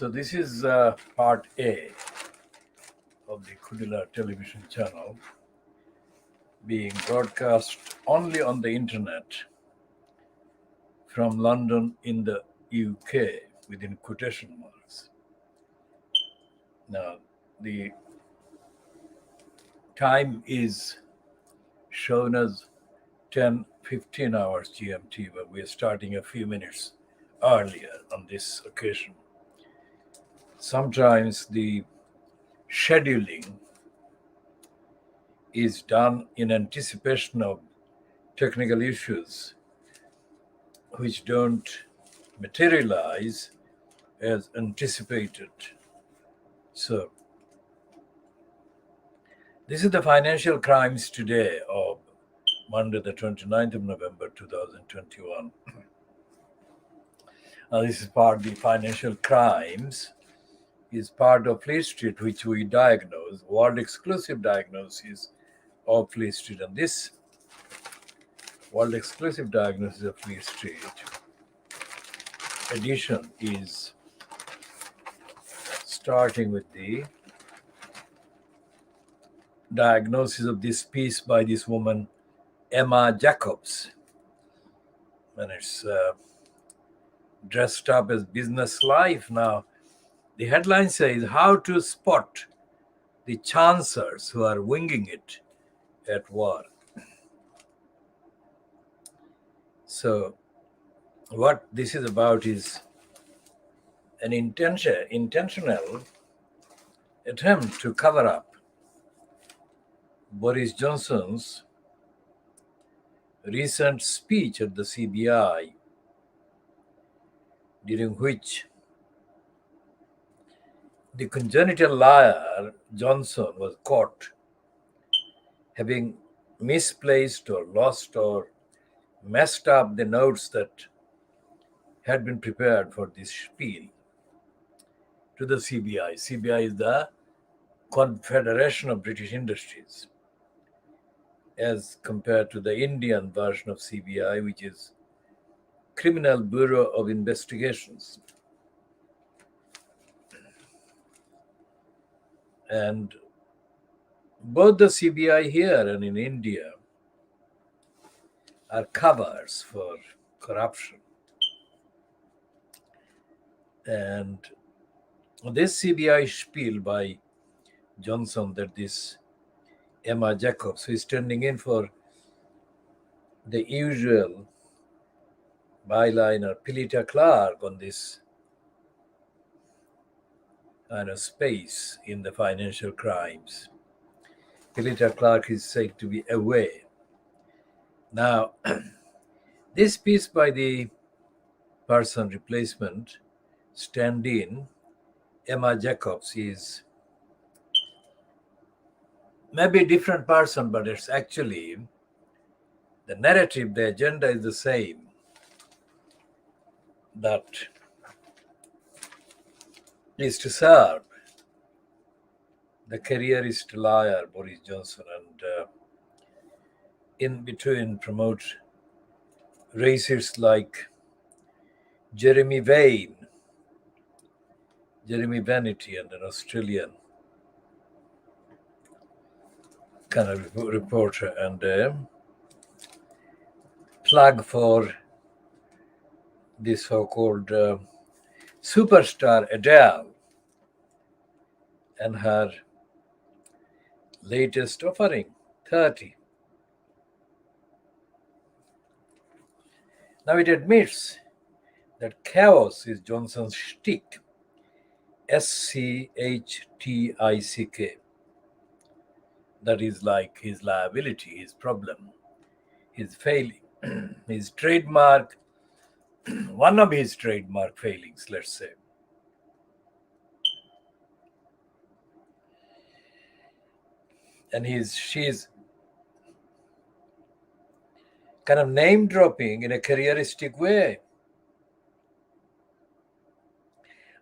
So this is part A of the KhoodeelaarTV television channel being broadcast only on the internet from London in the UK within quotation marks. Now, the time is shown as 10:15 hours GMT, but we are starting a few minutes earlier on this occasion. Sometimes the scheduling is done in anticipation of technical issues which don't materialize as anticipated. So, this is the financial crimes today of Monday, the 29th of November 2021. Now, this is part of the financial crimes, is part of Fleet Street, which we diagnose, world exclusive diagnosis of Fleet Street. And this world exclusive diagnosis of Fleet Street edition is starting with the diagnosis of this piece by this woman, Emma Jacobs. And it's dressed up as business life. Now, the headline says, how to spot the chancers who are winging it at work. So, what this is about is an intentional attempt to cover up Boris Johnson's recent speech at the CBI, during which the congenital liar Johnson was caught having misplaced or lost or messed up the notes that had been prepared for this spiel to the CBI. CBI is the Confederation of British Industries, as compared to the Indian version of CBI, which is Criminal Bureau of Investigations. And both the CBI here and in India are covers for corruption. And this CBI spiel by Johnson, that this Emma Jacobs, who is standing in for the usual byline or Pilita Clark on this kind of space in the financial crimes. Pilita Clark is said to be away. Now, this piece by the person replacement stand-in, Emma Jacobs, is maybe a different person, but it's actually the narrative, the agenda is the same. That is to serve the careerist liar Boris Johnson and in between promote racists like Jeremy Vanity, and an Australian kind of reporter, and plug for this so-called superstar Adele and her latest offering, 30. Now it admits that chaos is Johnson's shtick, SCHTICK. That is like his liability, his problem, his failing, his trademark, one of his trademark failings, let's say. And she's kind of name dropping in a careeristic way.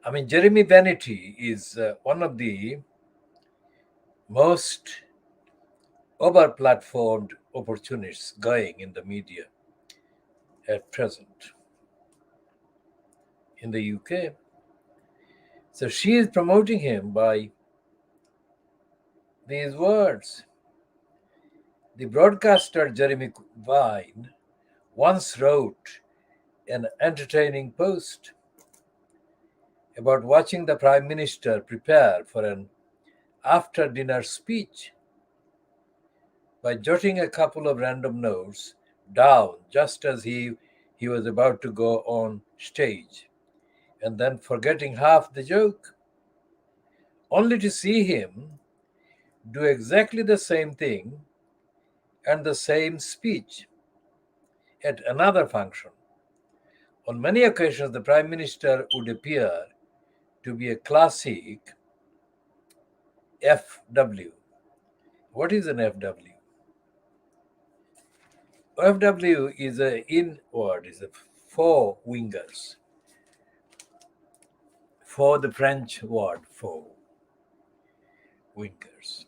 I mean, Jeremy Vanity is one of the most over-platformed opportunists going in the media at present in the UK. So she is promoting him by these words. The broadcaster Jeremy Vine once wrote an entertaining post about watching the Prime Minister prepare for an after dinner speech by jotting a couple of random notes down just as he was about to go on stage, and then forgetting half the joke, only to see him do exactly the same thing and the same speech at another function. On many occasions, the Prime Minister would appear to be a classic FW. What is an FW? FW is a in word, is a four wingers. For the French word for wingers.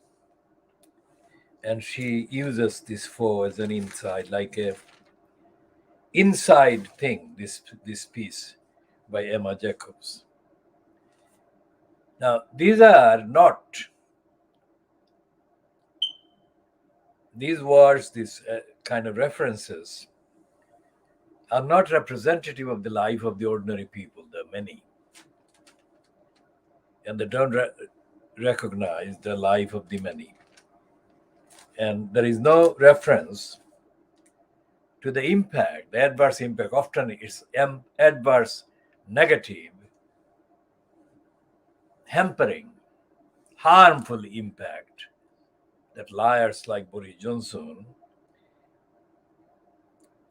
And she uses this for as an inside, like a inside thing, this piece by Emma Jacobs. Now, these words, these kind of references, are not representative of the life of the ordinary people. There are many. And they don't recognize the life of the many. And there is no reference to the impact, the adverse impact. Often it's adverse, negative, hampering, harmful impact that liars like Boris Johnson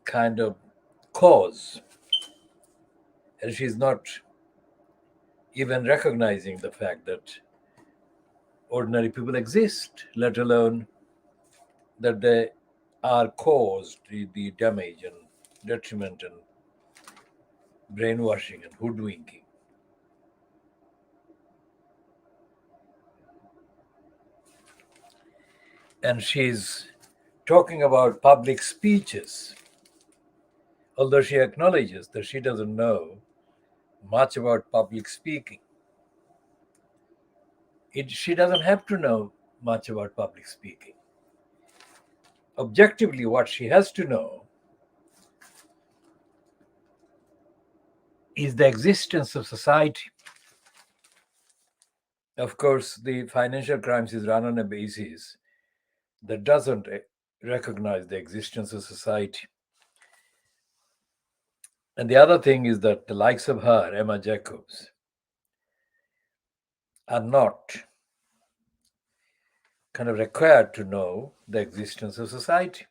kind of cause. And she's not even recognizing the fact that ordinary people exist, let alone that they are caused the damage and detriment and brainwashing and hoodwinking. And she's talking about public speeches, although she acknowledges that she doesn't know much about public speaking. She doesn't have to know much about public speaking. Objectively, what she has to know is the existence of society. Of course, the financial crimes is run on a basis that doesn't recognize the existence of society. And the other thing is that the likes of her, Emma Jacobs, are not kind of required to know the existence of society.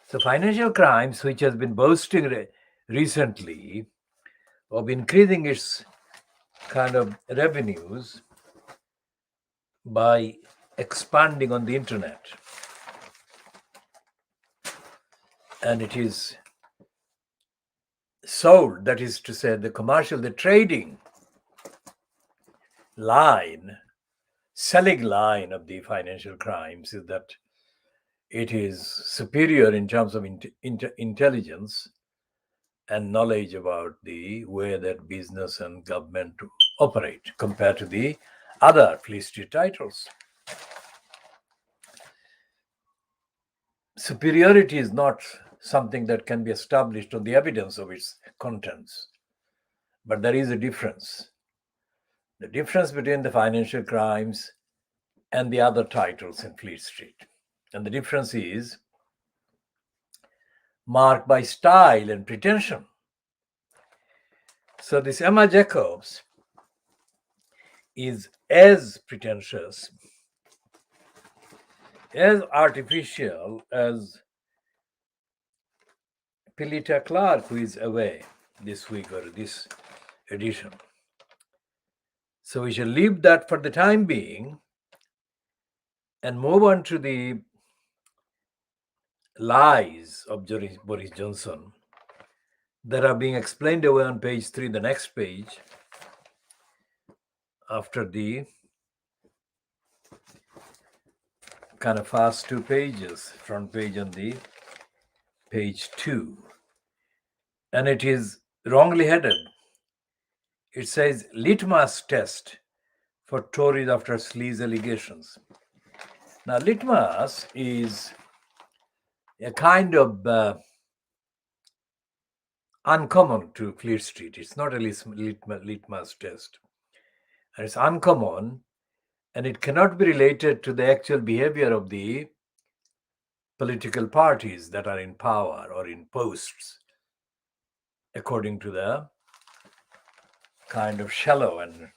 So financial crimes, which has been boasting recently of increasing its kind of revenues by expanding on the internet, and it is sold, that is to say, the trading line, selling line of the financial crimes is that it is superior in terms of intelligence and knowledge about the way that business and government operate compared to the other Fleet Street titles. Superiority is not something that can be established on the evidence of its contents, but there is a difference. The difference between the financial crimes and the other titles in Fleet Street. And the difference is marked by style and pretension. So this Emma Jacobs is as pretentious, as artificial as Pilita Clark, who is away this week or this edition. So we shall leave that for the time being and move on to the lies of Boris Johnson that are being explained away on page 3, the next page, after the kind of first 2 pages, front page and the page 2. And it is wrongly headed, It says litmus test for Tories after Sleaze allegations. Now, litmus is a kind of uncommon to Fleet Street. It's not a litmus test. And it's uncommon, and it cannot be related to the actual behavior of the political parties that are in power or in posts, according to the kind of shallow and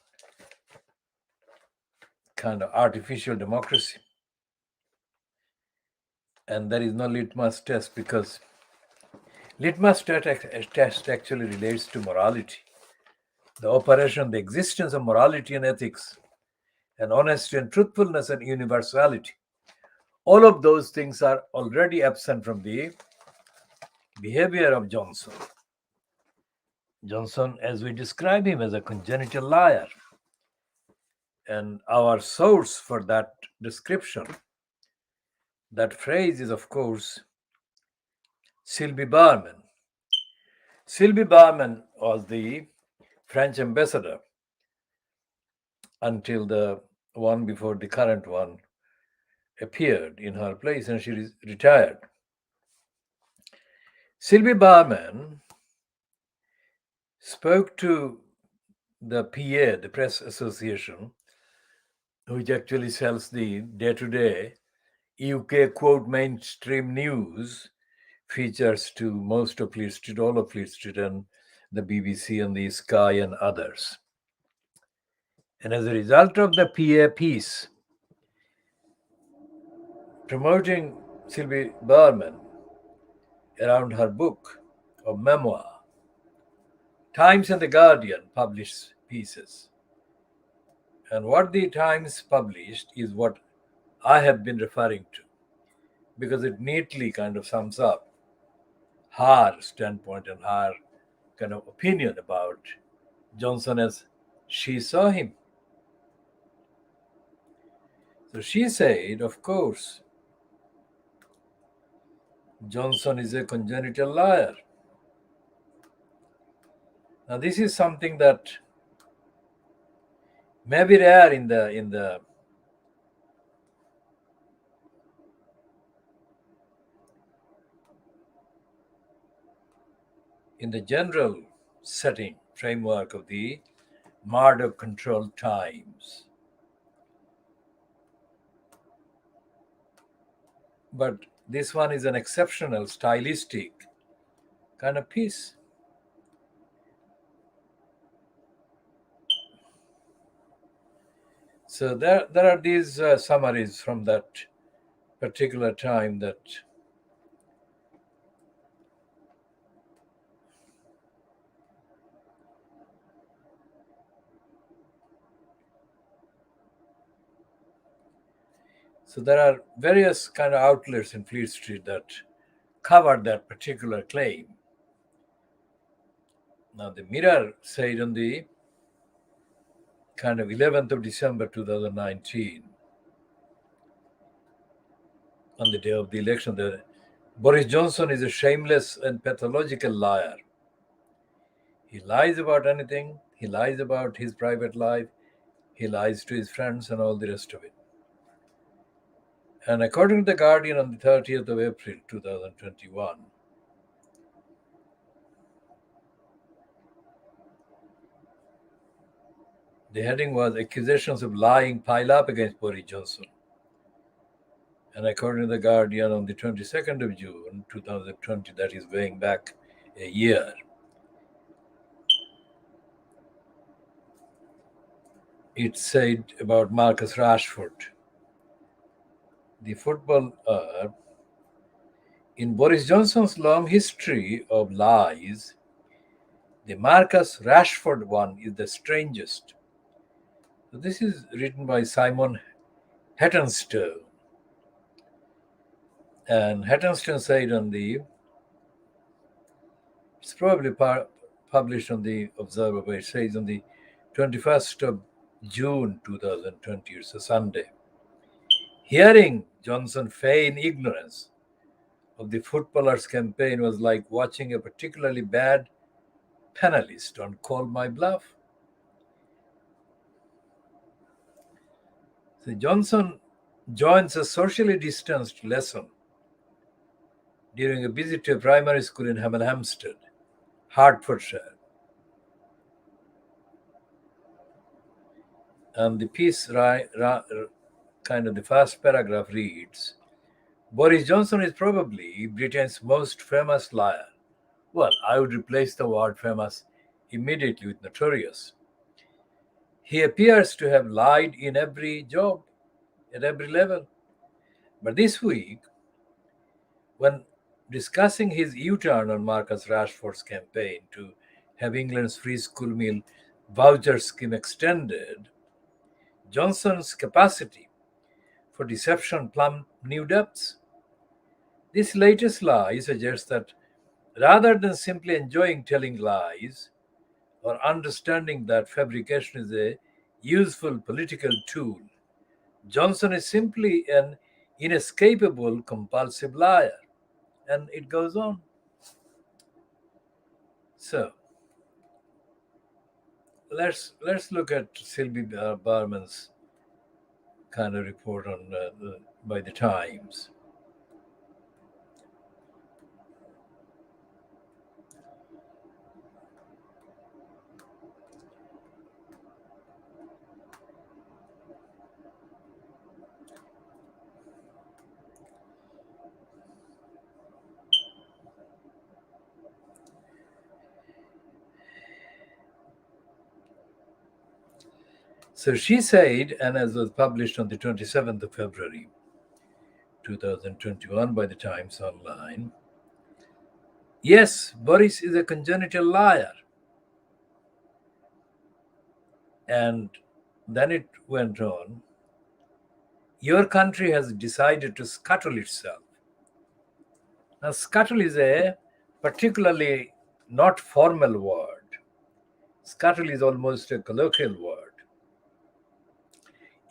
kind of artificial democracy. And there is no litmus test because litmus test actually relates to morality, the operation, the existence of morality and ethics, and honesty and truthfulness and universality. All of those things are already absent from the behavior of Johnson. Johnson, as we describe him, as a congenital liar. And our source for that description, that phrase is, of course, Sylvie Barman. Sylvie Barman was the French ambassador until the one before the current one appeared in her place and she retired. Sylvie Barman spoke to the PA, the Press Association, which actually sells the day-to-day UK quote mainstream news features to most of Fleet Street, all of Fleet Street, and the BBC and the Sky and others. And as a result of the PA piece promoting Sylvie Barman around her book of memoir, Times and the Guardian published pieces. And what the Times published is what I have been referring to, because it neatly kind of sums up her standpoint and her kind of opinion about Johnson as she saw him. So she said, of course, Johnson is a congenital liar. Now, this is something that may be rare in the general setting framework of the Murdoch controlled times. But this one is an exceptional stylistic kind of piece. So there are these summaries from that particular time that so there are various kind of outlets in Fleet Street that cover that particular claim. Now the Mirror said on the kind of 11th of December 2019, on the day of the election, that Boris Johnson is a shameless and pathological liar. He lies about anything. He lies about his private life. He lies to his friends and all the rest of it. And according to The Guardian, on the 30th of April 2021, the heading was "Accusations of Lying Pile Up Against Boris Johnson." And according to The Guardian, on the 22nd of June 2020, that is going back a year, it said about Marcus Rashford, the footballer. In Boris Johnson's long history of lies, the Marcus Rashford one is the strangest. So this is written by Simon Hattenstone. And Hattenstone said on the, it's probably published on the Observer, but it says on the 21st of June 2020, it's a Sunday. Hearing Johnson feign ignorance of the footballer's campaign was like watching a particularly bad panelist on Call My Bluff. So Johnson joins a socially distanced lesson during a visit to a primary school in Hemel Hempstead, Hertfordshire. And the piece, kind of the first paragraph reads, Boris Johnson is probably Britain's most famous liar. Well, I would replace the word famous immediately with notorious. He appears to have lied in every job, at every level. But this week, when discussing his U-turn on Marcus Rashford's campaign to have England's free school meal voucher scheme extended, Johnson's capacity for deception plumbed new depths. This latest lie suggests that rather than simply enjoying telling lies or understanding that fabrication is a useful political tool, Johnson is simply an inescapable compulsive liar. And it goes on. So let's look at Sylvie Barman's kind of report on by the Times. So she said, and as was published on the 27th of February 2021 by the Times Online, yes, Boris is a congenital liar. And then it went on, your country has decided to scuttle itself. Now, scuttle is a particularly not formal word. Scuttle is almost a colloquial word,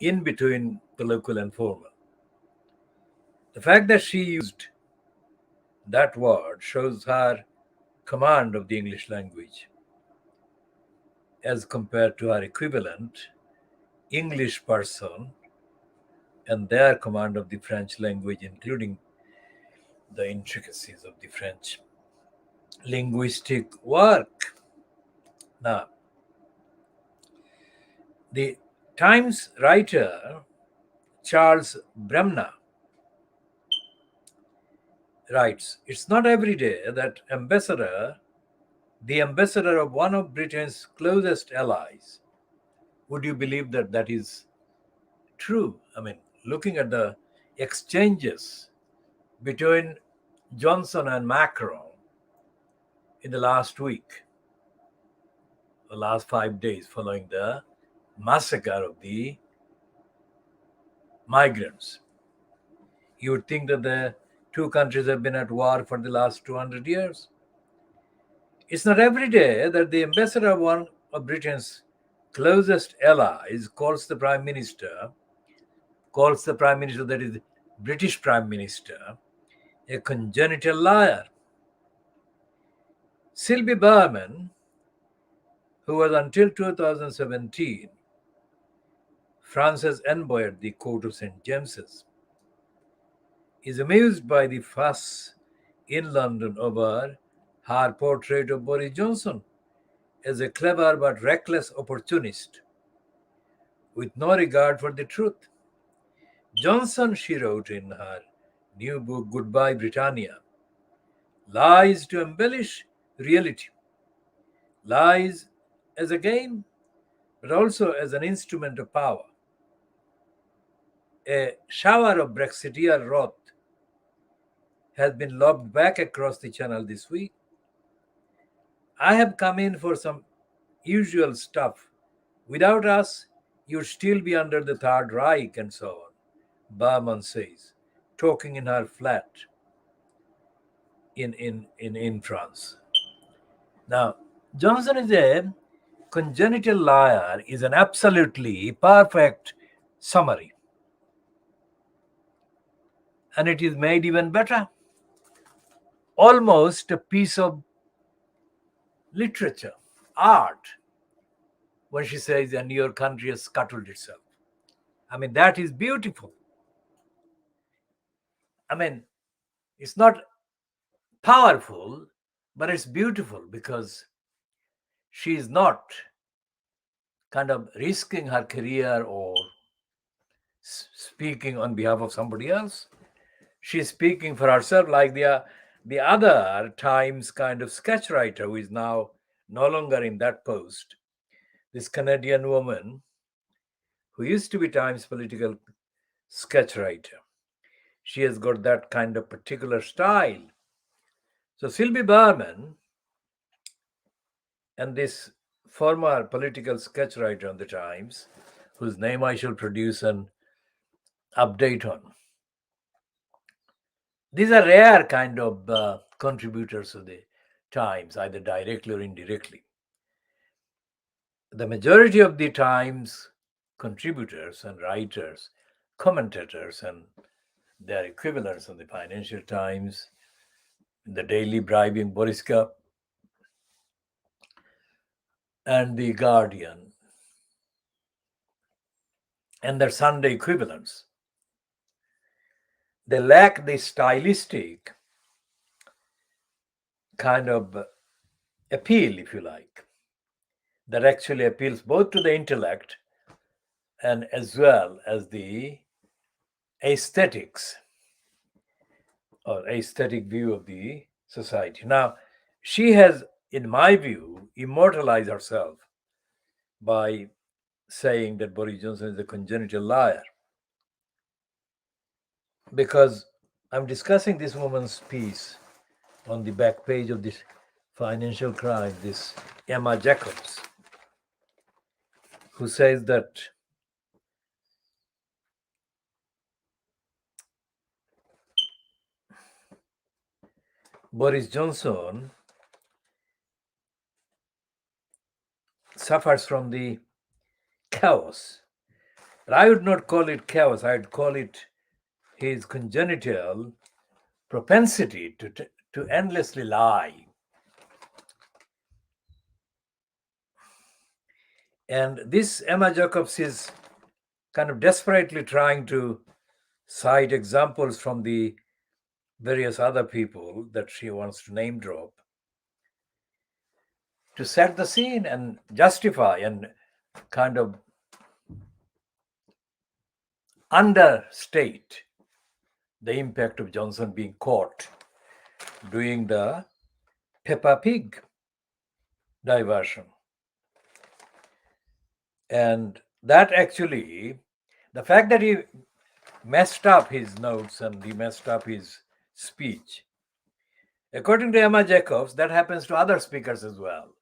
in between colloquial and formal. The fact that she used that word shows her command of the English language as compared to her equivalent, English person, and their command of the French language, including the intricacies of the French linguistic work. Now, the Times writer Charles Bremner writes, it's not every day that the ambassador of one of Britain's closest allies, would you believe that that is true? I mean, looking at the exchanges between Johnson and Macron in the last week, the last 5 days following the massacre of the migrants, you would think that the two countries have been at war for the last 200 years. It's not every day that the ambassador of one of Britain's closest allies calls the Prime Minister, that is, British Prime Minister, a congenital liar. Sylvie Berman, who was until 2017 France's envoy at the court of St. James's, is amused by the fuss in London over her portrait of Boris Johnson as a clever but reckless opportunist with no regard for the truth. Johnson, she wrote in her new book, Goodbye Britannia, lies to embellish reality, lies as a game, but also as an instrument of power. A shower of Brexiteer wrath has been lobbed back across the channel this week. I have come in for some usual stuff. Without us, you'd still be under the Third Reich and so on, Berman says, talking in her flat in France. Now, Johnson is a congenital liar is an absolutely perfect summary. And it is made even better. Almost a piece of literature, art, when she says, and your country has scuttled itself. I mean, that is beautiful. I mean, it's not powerful, but it's beautiful because she is not kind of risking her career or speaking on behalf of somebody else. She's speaking for herself, like the other Times kind of sketch writer who is now no longer in that post. This Canadian woman who used to be Times political sketch writer. She has got that kind of particular style. So Sylvie Berman and this former political sketch writer on the Times, whose name I shall produce an update on. These are rare kind of contributors to the Times, either directly or indirectly. The majority of the Times contributors and writers, commentators, and their equivalents on the Financial Times, the Daily Bribing Boriska, and the Guardian, and their Sunday equivalents, they lack the stylistic kind of appeal, if you like, that actually appeals both to the intellect and as well as the aesthetics or aesthetic view of the society. Now, she has, in my view, immortalized herself by saying that Boris Johnson is a congenital liar. Because I'm discussing this woman's piece on the back page of this Financial Crime, this Emma Jacobs, who says that Boris Johnson suffers from the chaos. But I would not call it chaos, I would call it his congenital propensity to endlessly lie. And this Emma Jacobs is kind of desperately trying to cite examples from the various other people that she wants to name drop to set the scene and justify and kind of understate the impact of Johnson being caught doing the Peppa Pig diversion. And that actually, the fact that he messed up his notes and he messed up his speech, according to Emma Jacobs, that happens to other speakers as well.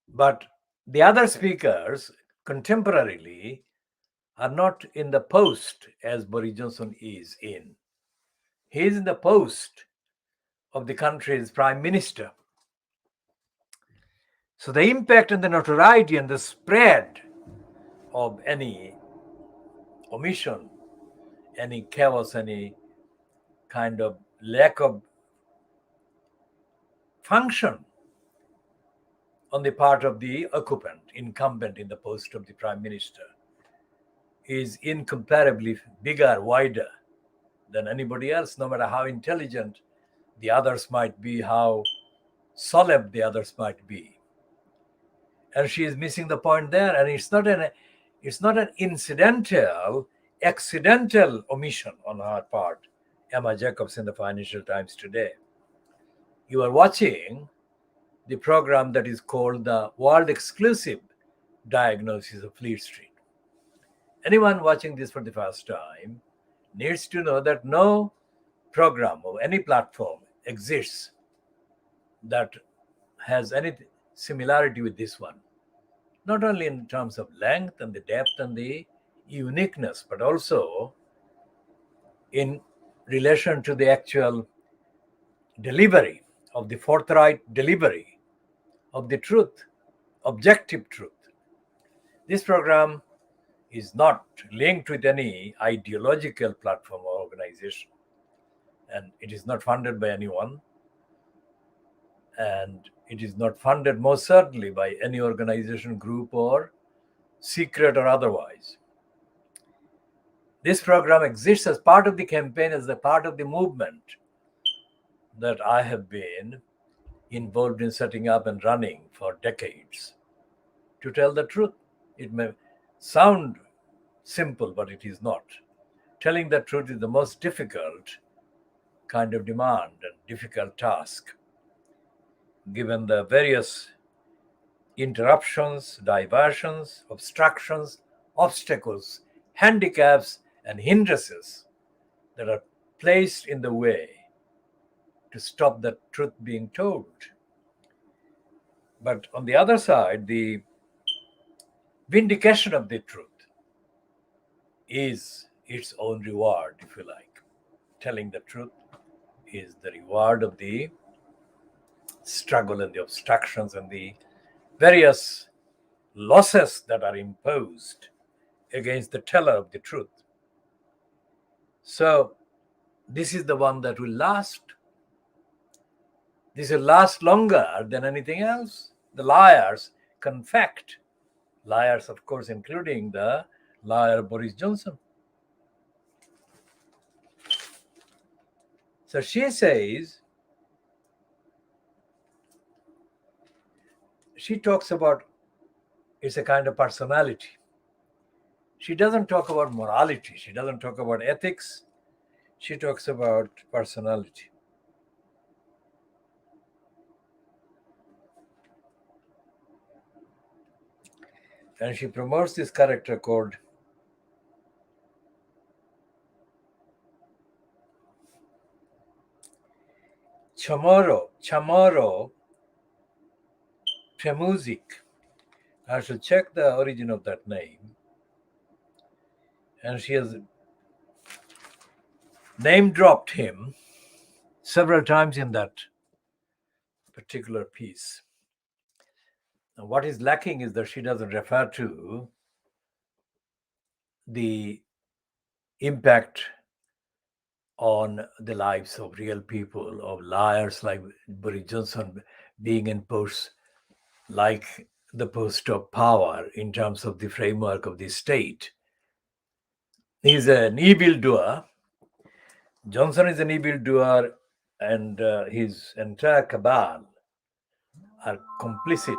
But the other speakers contemporarily are not in the post as Boris Johnson is in. He is in the post of the country's prime minister. So the impact and the notoriety and the spread of any omission, any chaos, any kind of lack of function on the part of the occupant, incumbent in the post of the prime minister, is incomparably bigger, wider than anybody else, no matter how intelligent the others might be, how solemn the others might be. And she is missing the point there. And it's not an incidental, accidental omission on her part, Emma Jacobs in the Financial Times today. You are watching the program that is called the World Exclusive Diagnosis of Fleet Street. Anyone watching this for the first time needs to know that no program or any platform exists that has any similarity with this one. Not only in terms of length and the depth and the uniqueness, but also in relation to the actual delivery of the forthright delivery of the truth, objective truth. This program is not linked with any ideological platform or organization, and it is not funded by anyone, and it is not funded most certainly by any organization, group, or secret or otherwise. This program exists as part of the campaign, as a part of the movement that I have been involved in setting up and running for decades. To tell the truth, it may sound simple, but it is not. Telling the truth is the most difficult kind of demand and difficult task, given the various interruptions, diversions, obstructions, obstacles, handicaps, and hindrances that are placed in the way to stop the truth being told. But on the other side, the vindication of the truth is its own reward, if you like. Telling the truth is the reward of the struggle and the obstructions and the various losses that are imposed against the teller of the truth. So, this is the one that will last. This will last longer than anything else. The liars confect. Liars, of course, including the liar Boris Johnson. So she says, she talks about it's a kind of personality. She doesn't talk about morality. She doesn't talk about ethics. She talks about personality. And she promotes this character called Chamorro Premuzic. I should check the origin of that name. And she has name dropped him several times in that particular piece. Now, what is lacking is that she doesn't refer to the impact on the lives of real people, of liars like Boris Johnson being in posts like the post of power in terms of the framework of the state. He's an evildoer. Johnson is an evildoer, and his entire cabal are complicit.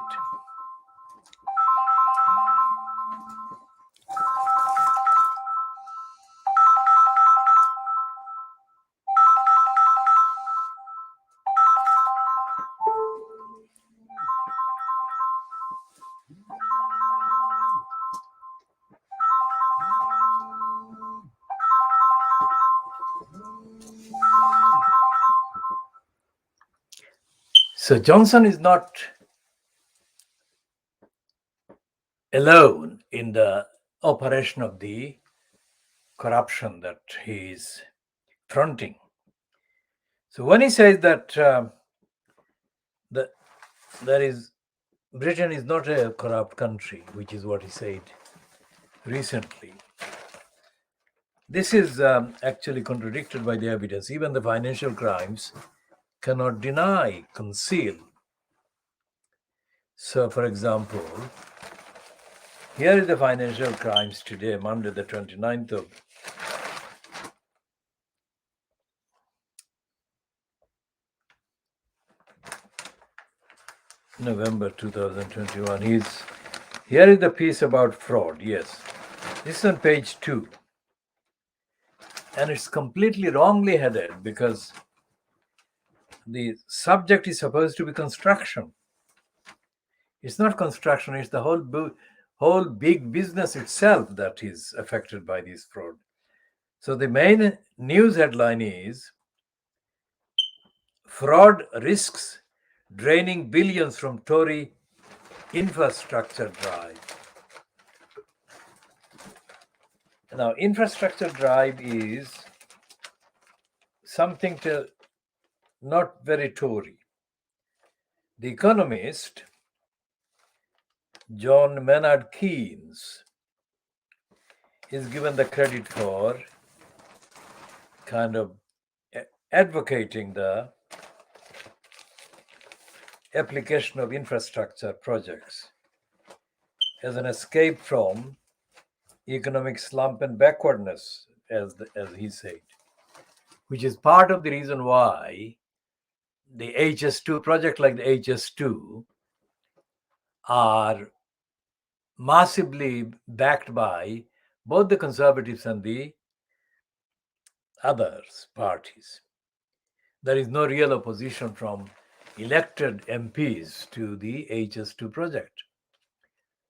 So Johnson is not alone in the operation of the corruption that he is fronting. So when he says that Britain is not a corrupt country, which is what he said recently, this is actually contradicted by the evidence. Even the financial crimes cannot deny, conceal. So, for example, here is the financial crimes today, Monday, the 29th of November 2021. Here is the piece about fraud. Yes, this is on page 2. And it's completely wrongly headed because the subject is supposed to be construction. It's not construction, it's the whole big business itself that is affected by this fraud. So the main news headline is fraud risks draining billions from Tory infrastructure drive. Now, infrastructure drive is something to not very Tory. The Economist, John Maynard Keynes, is given the credit for kind of advocating the application of infrastructure projects as an escape from economic slump and backwardness as he said, which is part of the reason why the HS2 project like the HS2 are massively backed by both the conservatives and the other parties. There is no real opposition from elected MPs to the HS2 project,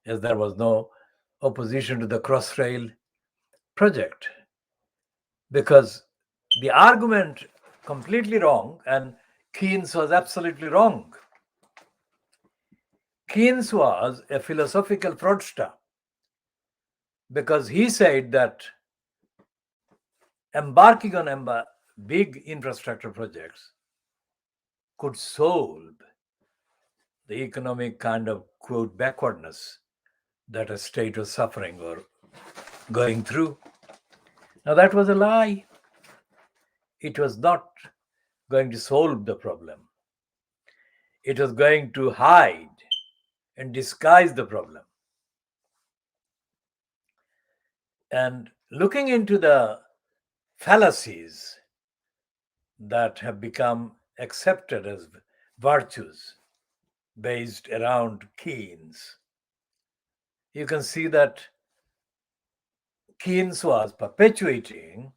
as there was no opposition to the Crossrail project, because the argument completely wrong, and Keynes was absolutely wrong. Keynes was a philosophical fraudster because he said that embarking on big infrastructure projects could solve the economic kind of, quote, backwardness that a state was suffering or going through. Now, that was a lie. It was not going to solve the problem. It was going to hide and disguise the problem. And looking into the fallacies that have become accepted as virtues based around Keynes, you can see that Keynes was perpetuating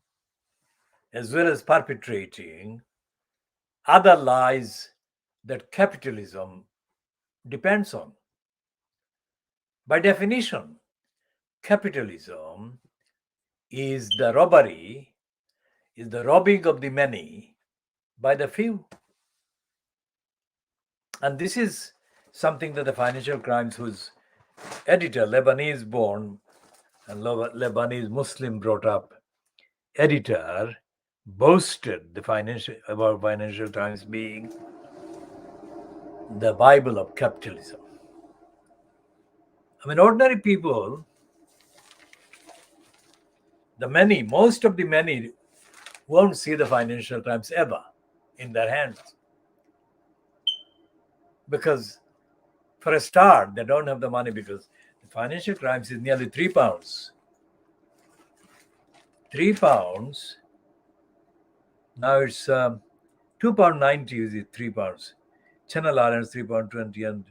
as well as perpetrating other lies that capitalism depends on. By definition, capitalism is the robbing of the many by the few. And this is something that the Financial Crimes, whose editor, Lebanese born and Lebanese Muslim brought up editor, boasted about Financial Times being the Bible of capitalism. I mean, ordinary people, most of the many won't see the Financial Times ever in their hands. Because for a start, they don't have the money, because the Financial Crimes is nearly £3. £3. Now it's £2.90 is it, £3. Channel Islands £3.20 and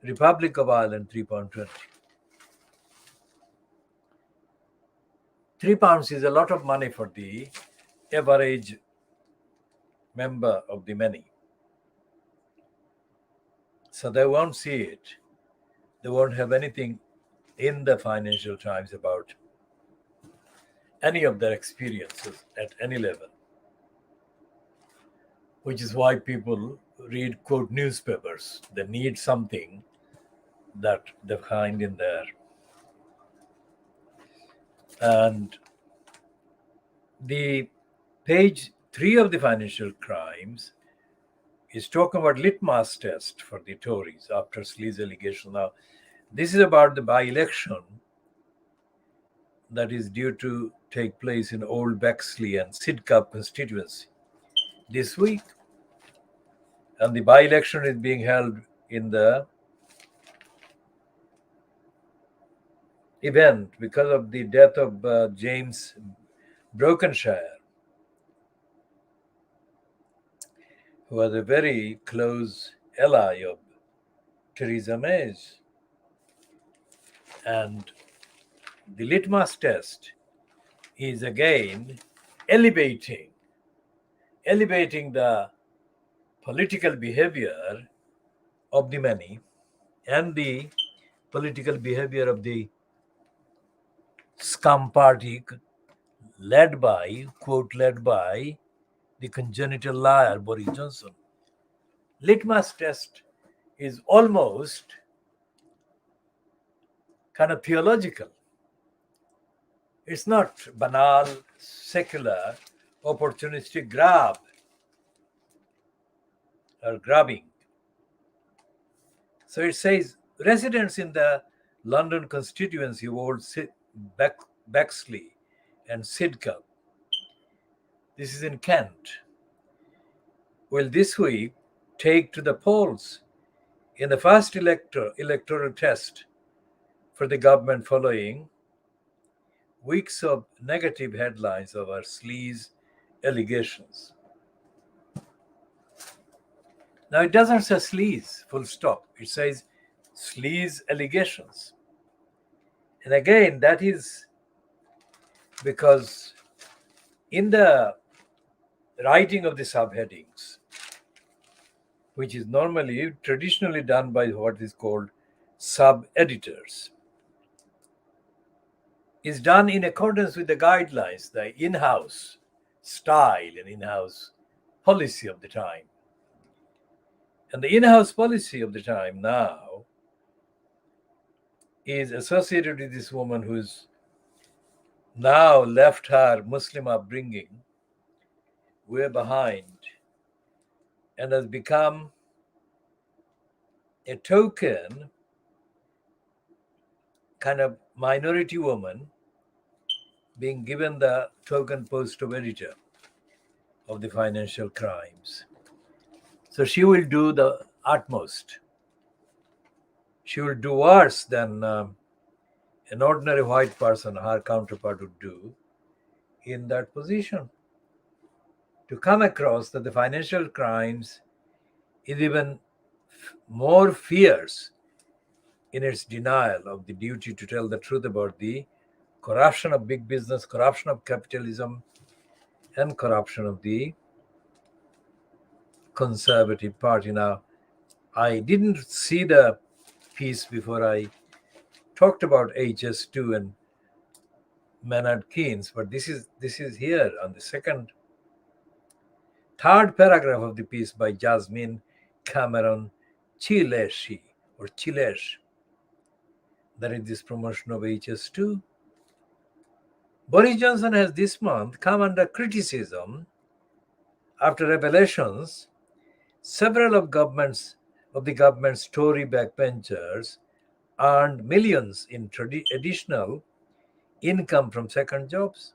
Republic of Ireland £3.20. £3 is a lot of money for the average member of the many. So they won't see it. They won't have anything in the Financial Times about any of their experiences at any level, which is why people read, quote, newspapers. They need something that they find in there. And the page 3 of the Financial Crimes is talking about litmus test for the Tories after Slea's allegation. Now, this is about the by-election that is due to take place in Old Bexley and Sidcup constituency this week. And the by-election is being held in the event because of the death of James Brokenshire, who was a very close ally of Theresa May's. And the litmus test is again elevating the political behavior of the many and the political behavior of the scum party led by the congenital liar Boris Johnson. Litmus test is almost kind of theological. It's not banal, secular, opportunistic grab or grabbing. So it says residents in the London constituency of Old Bexley and Sidcup, this is in Kent, will this week take to the polls in the first electoral test for the government following weeks of negative headlines over sleaze allegations. Now, it doesn't say sleaze, full stop. It says sleaze allegations. And again, that is because in the writing of the subheadings, which is normally traditionally done by what is called sub editors, is done in accordance with the guidelines, the in house style and in house policy of the time. And the in house policy of the time now is associated with this woman who's now left her Muslim upbringing way behind and has become a token kind of minority woman being given the token post of editor of the financial crimes. So she will do the utmost. She will do worse than an ordinary white person, her counterpart, would do in that position. To come across that the financial crimes is even more fierce in its denial of the duty to tell the truth about the corruption of big business, corruption of capitalism, and corruption of the Conservative Party. Now, I didn't see the piece before I talked about HS2 and Maynard Keynes, but this is here on the third paragraph of the piece by Jasmine Cameron Chileshi or Chilesh. That is this promotion of HS2. Boris Johnson has this month come under criticism after revelations several of the government's Tory backbenchers earned millions in additional income from second jobs,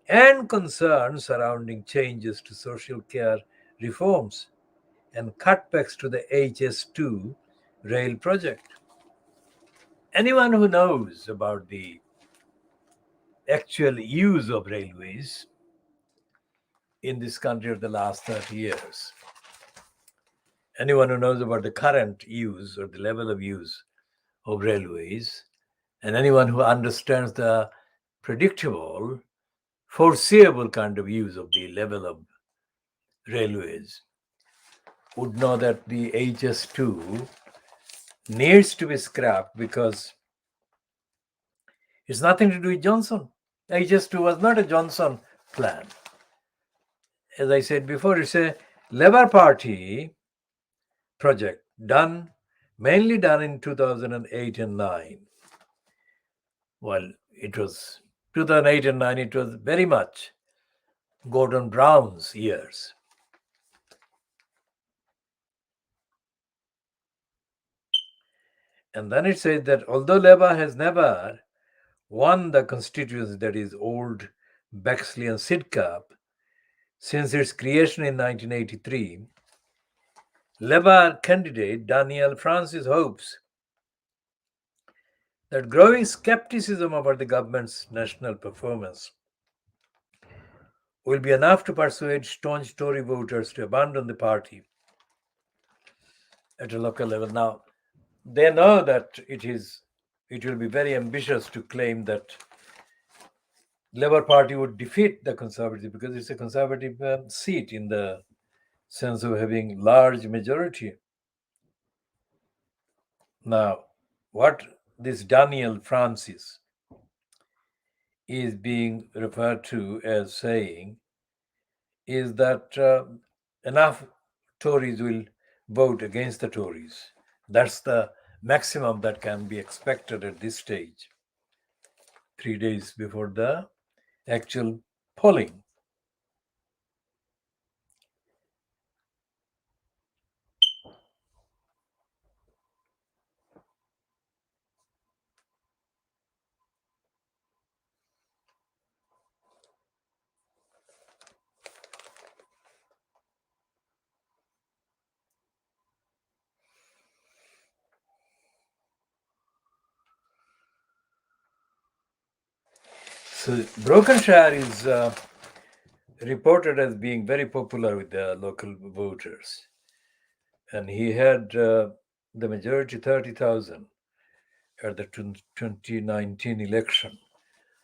and concerns surrounding changes to social care reforms and cutbacks to the HS2 rail project. Anyone who knows about the actual use of railways in this country of the last 30 years, anyone who knows about the current use or the level of use of railways, and anyone who understands the predictable, foreseeable kind of use of the level of railways would know that the HS2 needs to be scrapped because it's nothing to do with Johnson. HS2 was not a Johnson plan. As I said before, it's a Labour Party project mainly done in 2008 and 9. Well, it was 2008 and 9, it was very much Gordon Brown's years. And then it says that although Labour has never won the constituency, that is Old Bexley and Sidcup, since its creation in 1983, Labour candidate Daniel Francis hopes that growing skepticism about the government's national performance will be enough to persuade staunch Tory voters to abandon the party at a local level. Now, they know that it will be very ambitious to claim that Labour Party would defeat the Conservative because it's a Conservative seat in the sense of having large majority. Now, what this Daniel Francis is being referred to as saying is that enough Tories will vote against the Tories. That's the maximum that can be expected at this stage, 3 days before the actual polling. So Brokenshire is reported as being very popular with the local voters, and he had the majority 30,000 at the 2019 election.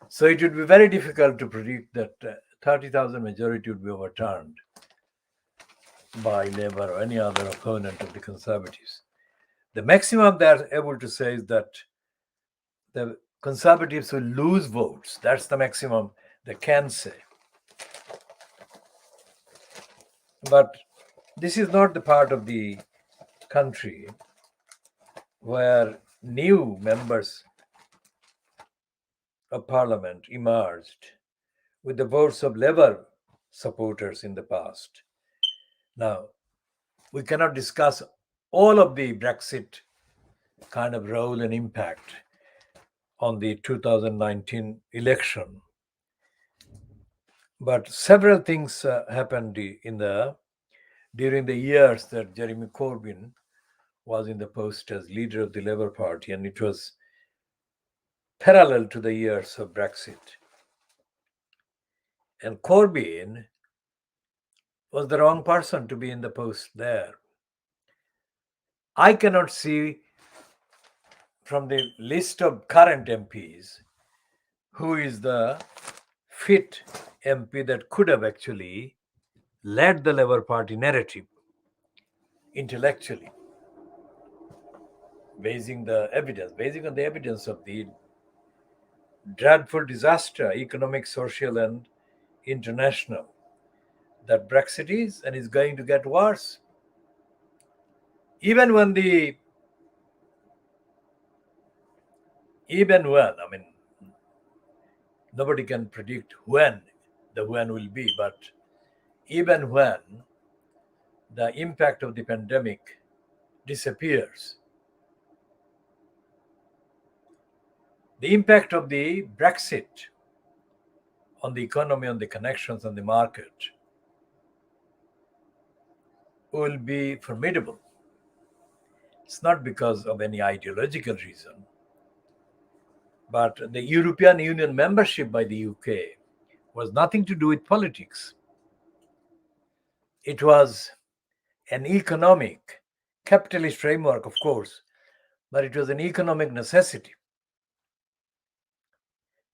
So it would be very difficult to predict that 30,000 majority would be overturned by Labour or any other opponent of the Conservatives. The maximum they are able to say is that the Conservatives will lose votes. That's the maximum they can say. But this is not the part of the country where new members of parliament emerged with the votes of Labour supporters in the past. Now, we cannot discuss all of the Brexit kind of role and impact on the 2019 election. But several things happened during the years that Jeremy Corbyn was in the post as leader of the Labour Party, and it was parallel to the years of Brexit. And Corbyn was the wrong person to be in the post there. I cannot see from the list of current MPs who is the fit MP that could have actually led the Labour Party narrative intellectually, basing on the evidence of the dreadful disaster, economic, social, and international, that Brexit is and is going to get worse. Even when, nobody can predict when will be, but even when the impact of the pandemic disappears, the impact of the Brexit on the economy, on the connections, on the market will be formidable. It's not because of any ideological reason, but the European Union membership by the UK was nothing to do with politics. It was an economic, capitalist framework, of course, but it was an economic necessity.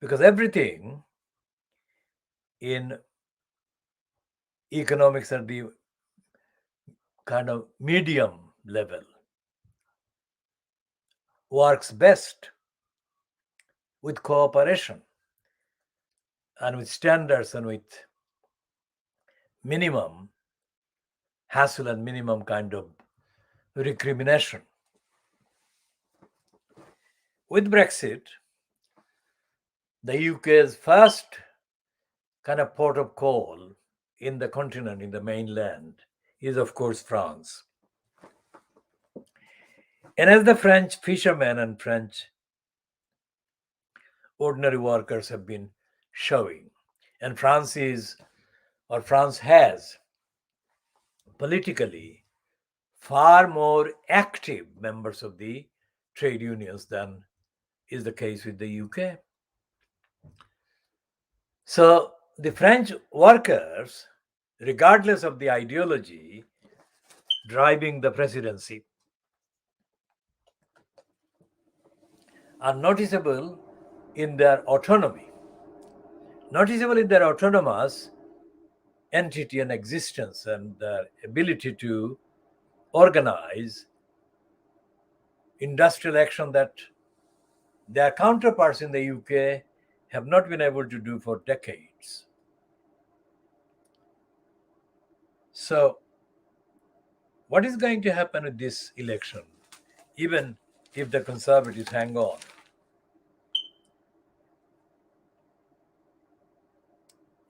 Because everything in economics at the kind of medium level works best with cooperation and with standards and with minimum hassle and minimum kind of recrimination. With Brexit, the UK's first kind of port of call in the continent, in the mainland, is of course France. And as the French fishermen and French ordinary workers have been showing, and France has politically far more active members of the trade unions than is the case with the UK. So the French workers, regardless of the ideology driving the presidency, are noticeable in their autonomy, noticeable in their autonomous entity and existence, and their ability to organize industrial action that their counterparts in the UK have not been able to do for decades. So, what is going to happen with this election, even if the Conservatives hang on?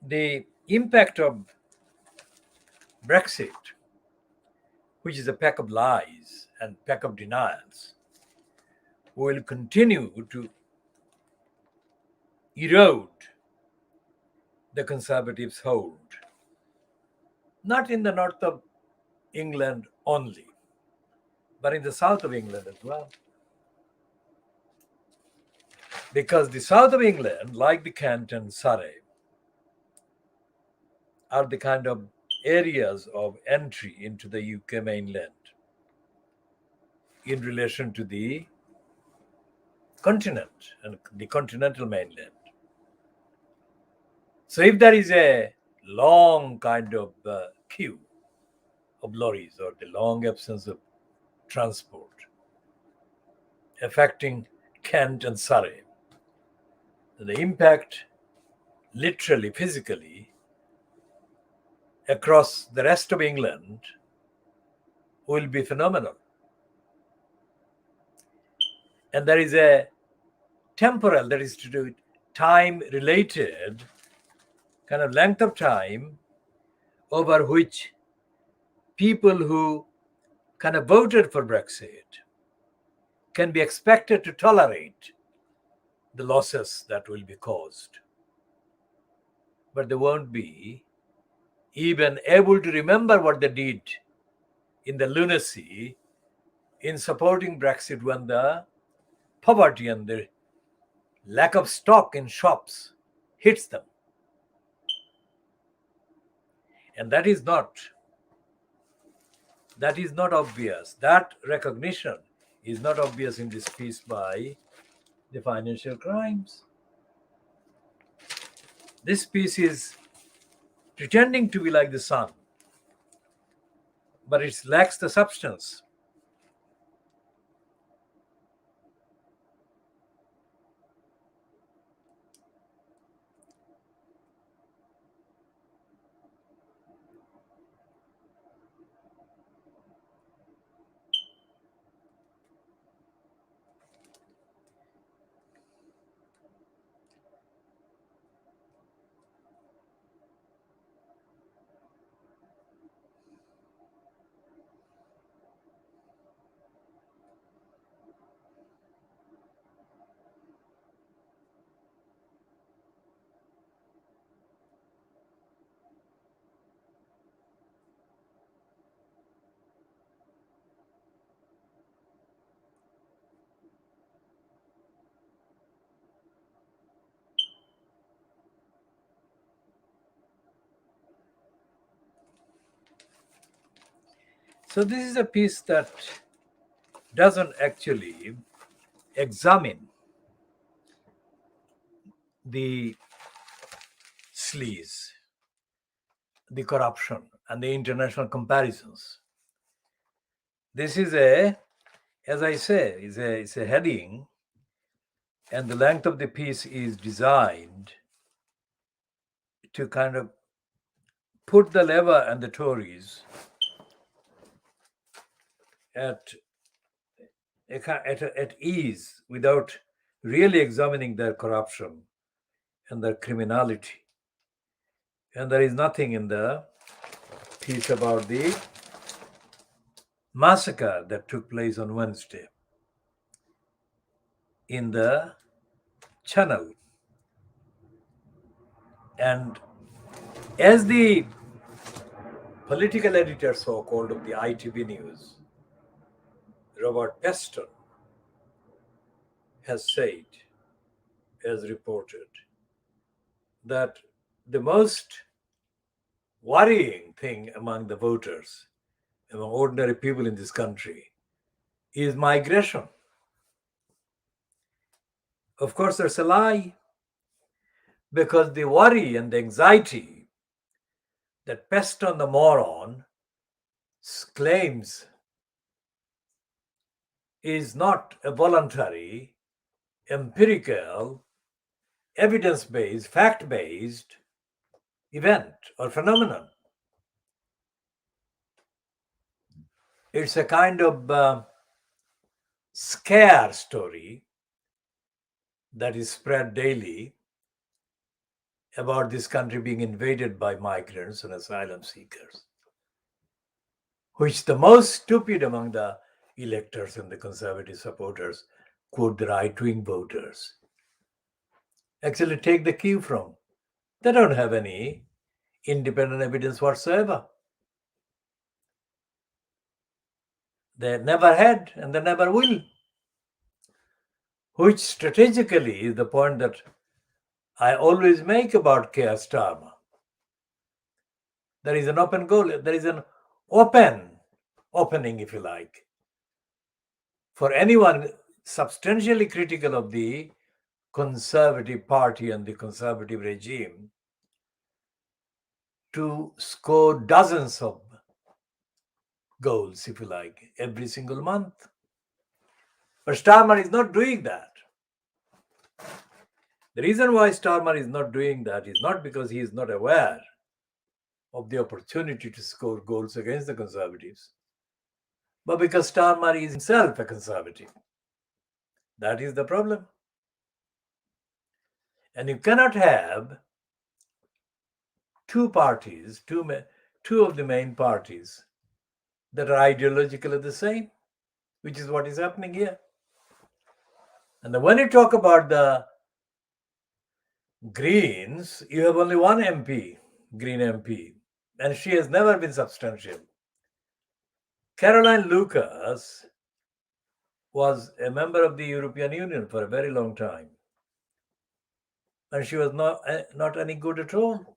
The impact of Brexit, which is a pack of lies and pack of denials, will continue to erode the Conservatives' hold, not in the north of England only, but in the south of England as well. Because the south of England, like the Kent and Surrey, are the kind of areas of entry into the UK mainland in relation to the continent and the continental mainland. So if there is a long kind of queue of lorries or the long absence of transport affecting Kent and Surrey, the impact literally, physically, across the rest of England will be phenomenal. And there is a temporal, that is to do with time related kind of length of time over which people who kind of voted for Brexit can be expected to tolerate the losses that will be caused. But they won't be even able to remember what they did in the lunacy in supporting Brexit when the poverty and the lack of stock in shops hits them. And that is not obvious. That recognition is not obvious in this piece by the financial crimes. This piece is pretending to be like the sun, but it lacks the substance. So this is a piece that doesn't actually examine the sleaze, the corruption, and the international comparisons. This is as I say, it's a heading, and the length of the piece is designed to kind of put the Labour and the Tories at ease without really examining their corruption and their criminality. And there is nothing in the piece about the massacre that took place on Wednesday in the Channel. And as the political editor, so called, of the ITV News, Robert Peston, has said, has reported, that the most worrying thing among the voters, among ordinary people in this country, is migration. Of course, that's a lie, because the worry and the anxiety that Peston the moron claims is not a voluntary, empirical, evidence-based, fact-based event or phenomenon. It's a kind of scare story that is spread daily about this country being invaded by migrants and asylum seekers, which the most stupid among the electors and the conservative supporters, quote, the right-wing voters, actually take the cue from. They don't have any independent evidence whatsoever. They never had, and they never will. which strategically is the point that I always make about Keir Starmer. There is an open goal, there is an opening, if you like, for anyone substantially critical of the Conservative Party and the Conservative regime to score dozens of goals, if you like, every single month. But Starmer is not doing that. The reason why Starmer is not doing that is not because he is not aware of the opportunity to score goals against the Conservatives, but because Starmer is himself a Conservative. That is the problem. And you cannot have two parties, two of the main parties that are ideologically the same, which is what is happening here. And then when you talk about the Greens, you have only one MP, Green MP, and she has never been substantial. Caroline Lucas was a member of the European Union for a very long time, and she was not any good at all.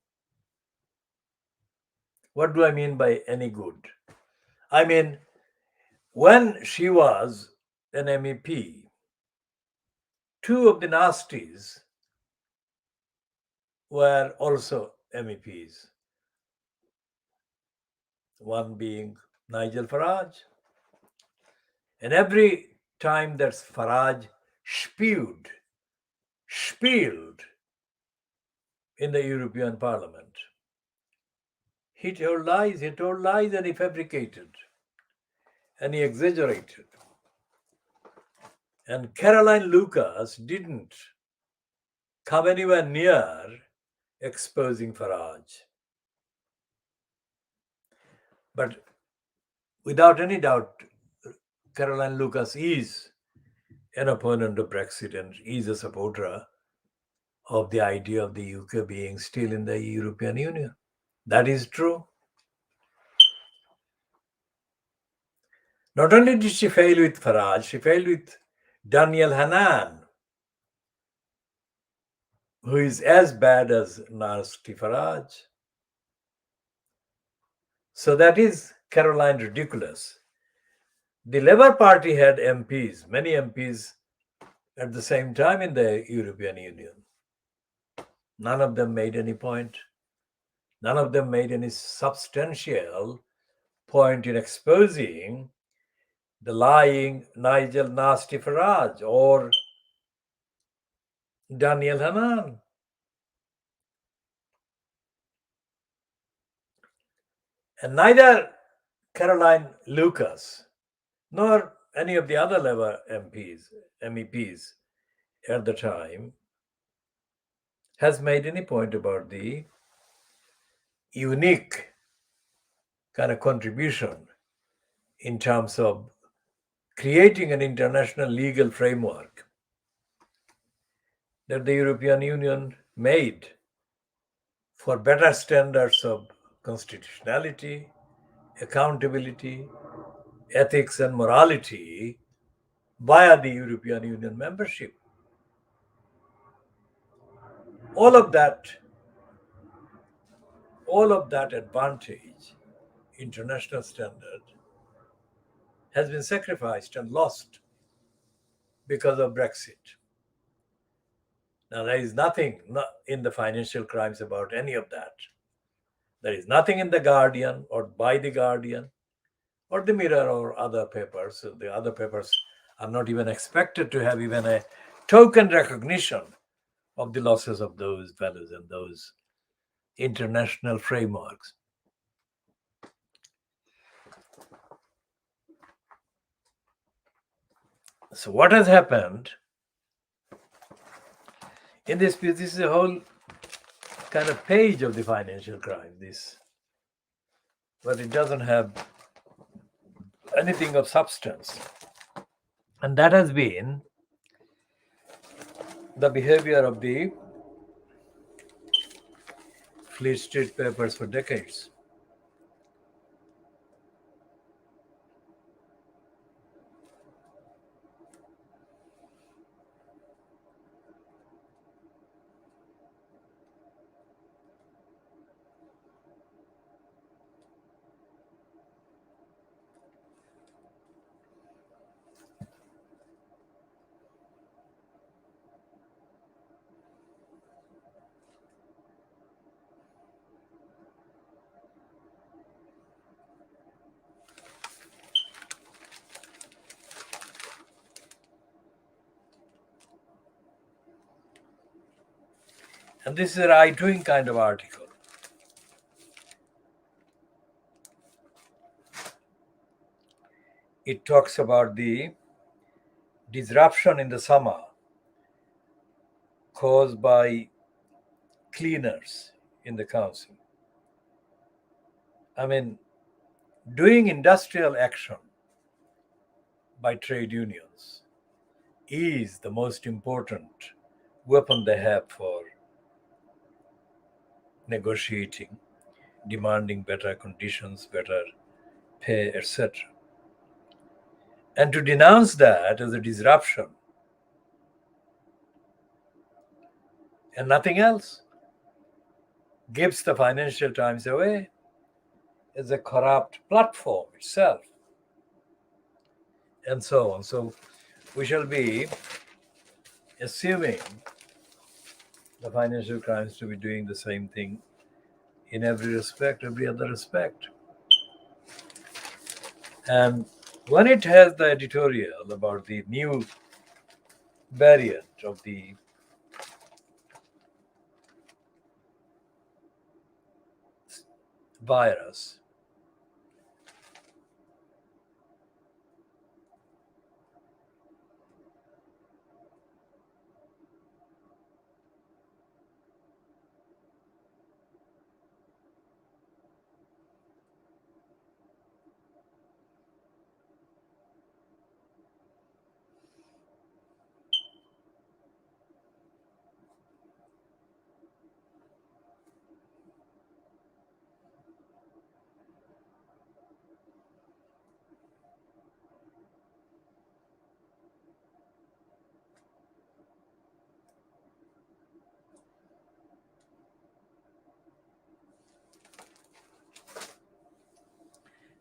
What do I mean by any good? I mean, when she was an MEP, two of the nasties were also MEPs, one being Nigel Farage. And every time that Farage spieled in the European Parliament, he told lies and he fabricated and he exaggerated. And Caroline Lucas didn't come anywhere near exposing Farage. But without any doubt, Caroline Lucas is an opponent of Brexit and is a supporter of the idea of the UK being still in the European Union. That is true. Not only did she fail with Farage, she failed with Daniel Hannan, who is as bad as nasty Farage. So that is Caroline ridiculous. The Labour Party had MPs, many MPs at the same time in the European Union. None of them made any point. None of them made any substantial point in exposing the lying Nigel Nasty Farage or Daniel Hannan. And neither Caroline Lucas nor any of the other Labour MEPs at the time has made any point about the unique kind of contribution in terms of creating an international legal framework that the European Union made for better standards of constitutionality, accountability, ethics, and morality via the European Union membership. All of that advantage, international standard, has been sacrificed and lost because of Brexit. Now, there is nothing in the financial crimes about any of that. There is nothing in The Guardian or by The Guardian or The Mirror or other papers. The other papers are not even expected to have even a token recognition of the losses of those values and those international frameworks. So what has happened in this piece? This is a whole kind of page of the financial crime, but it doesn't have anything of substance. And that has been the behavior of the Fleet Street papers for decades. And this is a right-wing kind of article. It talks about the disruption in the summer caused by cleaners in the council. I mean, doing industrial action by trade unions is the most important weapon they have for negotiating, demanding better conditions, better pay, etc. And to denounce that as a disruption and nothing else gives the Financial Times away as a corrupt platform itself, and so on. So we shall be assuming the Financial Times to be doing the same thing in every respect, every other respect. And when it has the editorial about the new variant of the virus,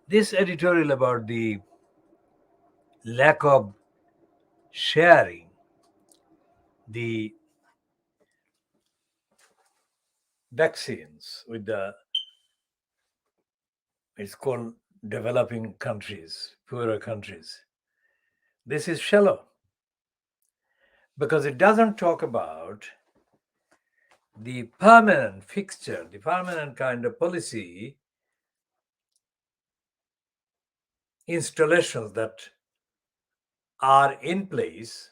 this editorial about the lack of sharing the vaccines with the, it's called developing countries, poorer countries. This is shallow because it doesn't talk about the permanent fixture, the permanent kind of policy installations that are in place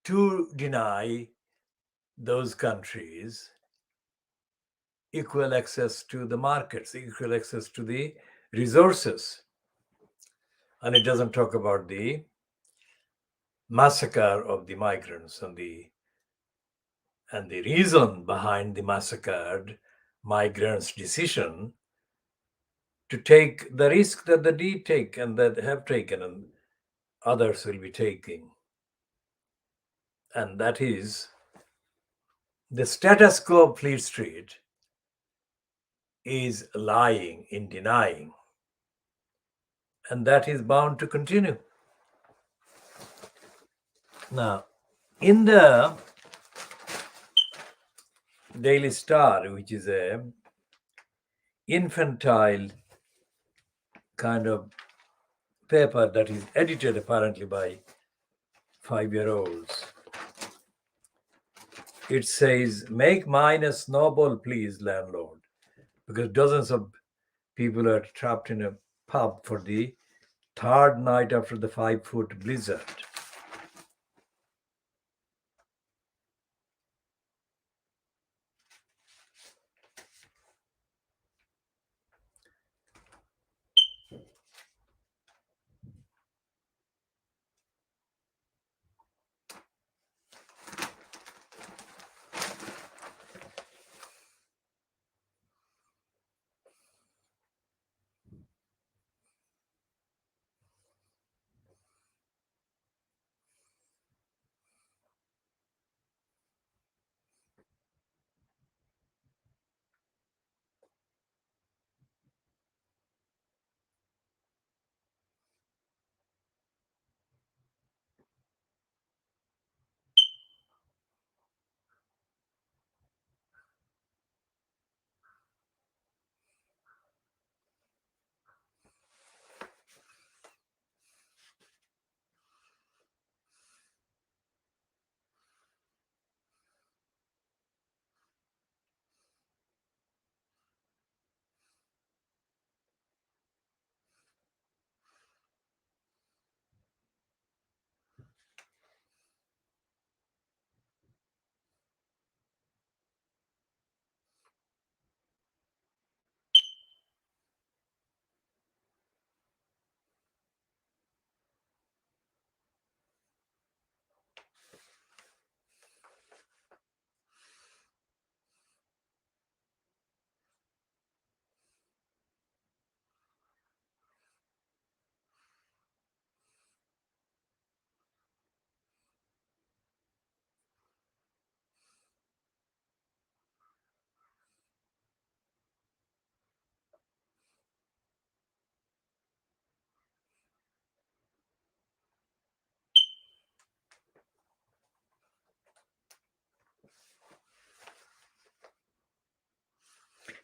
to deny those countries equal access to the markets, equal access to the resources. And it doesn't talk about the massacre of the migrants and the reason behind the massacred migrants' decision to take the risk that they did take and that have taken and others will be taking. And that is the status quo of Fleet Street is lying in denying. And that is bound to continue. Now, in the Daily Star, which is a infantile kind of paper that is edited apparently by 5-year-olds, it says, "Make mine a snowball, please, landlord," because dozens of people are trapped in a pub for the third night after the 5-foot blizzard.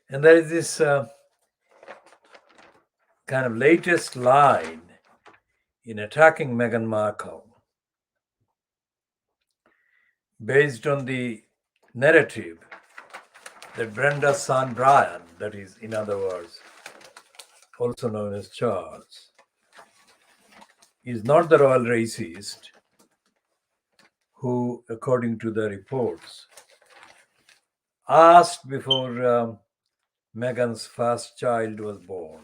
And there is this kind of latest line in attacking Meghan Markle based on the narrative that Brenda's son Brian, that is, in other words, also known as Charles, is not the royal racist who, according to the reports, asked before Meghan's first child was born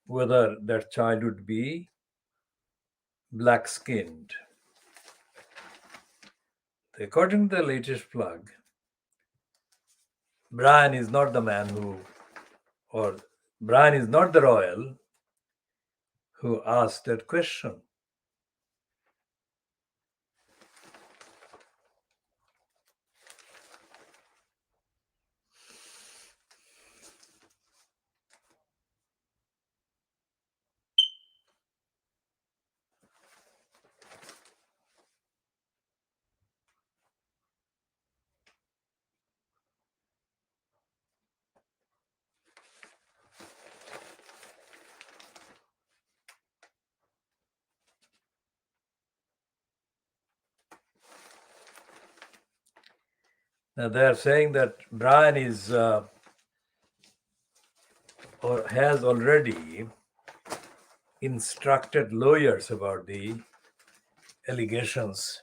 whether that child would be black skinned. According to the latest plug, Brian is not the man who, or Brian is not the royal who asked that question. Now they are saying that Brian is or has already instructed lawyers about the allegations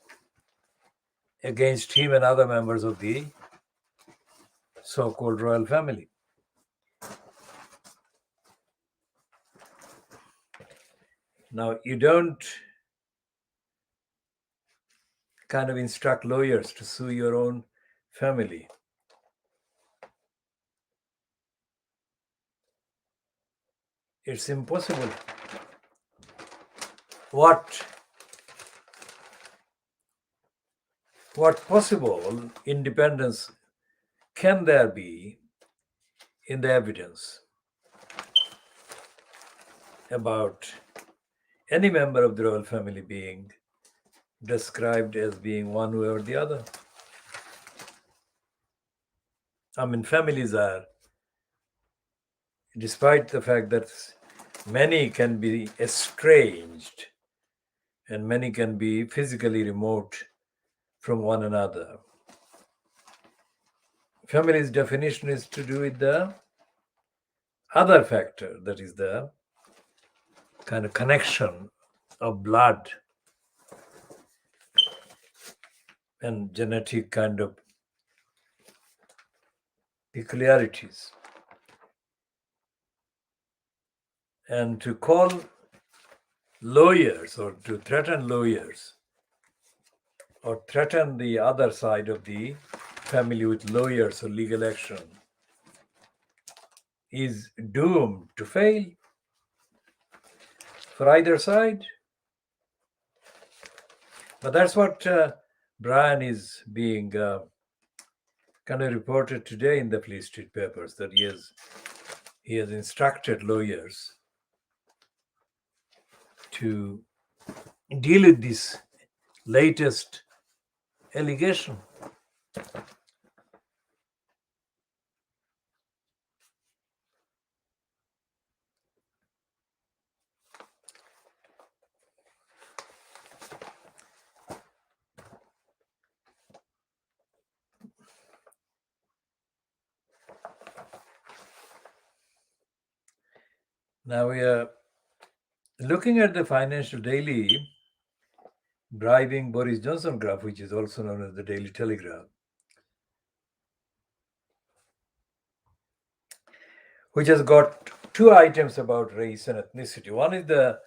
against him and other members of the so-called royal family. Now, you don't kind of instruct lawyers to sue your own family. It's impossible. What possible independence can there be in the evidence about any member of the royal family being described as being one way or the other? I mean, families are, despite the fact that many can be estranged and many can be physically remote from one another, family's definition is to do with the other factor, that is the kind of connection of blood and genetic kind of peculiarities. And to call lawyers or to threaten lawyers or threaten the other side of the family with lawyers or legal action is doomed to fail for either side. But that's what Brian is being kind of reported today in the Fleet Street papers, that he has instructed lawyers to deal with this latest allegation. Now we are looking at the Financial Daily bribing Boris Johnson graph, which is also known as the Daily Telegraph, which has got two items about race and ethnicity. One is the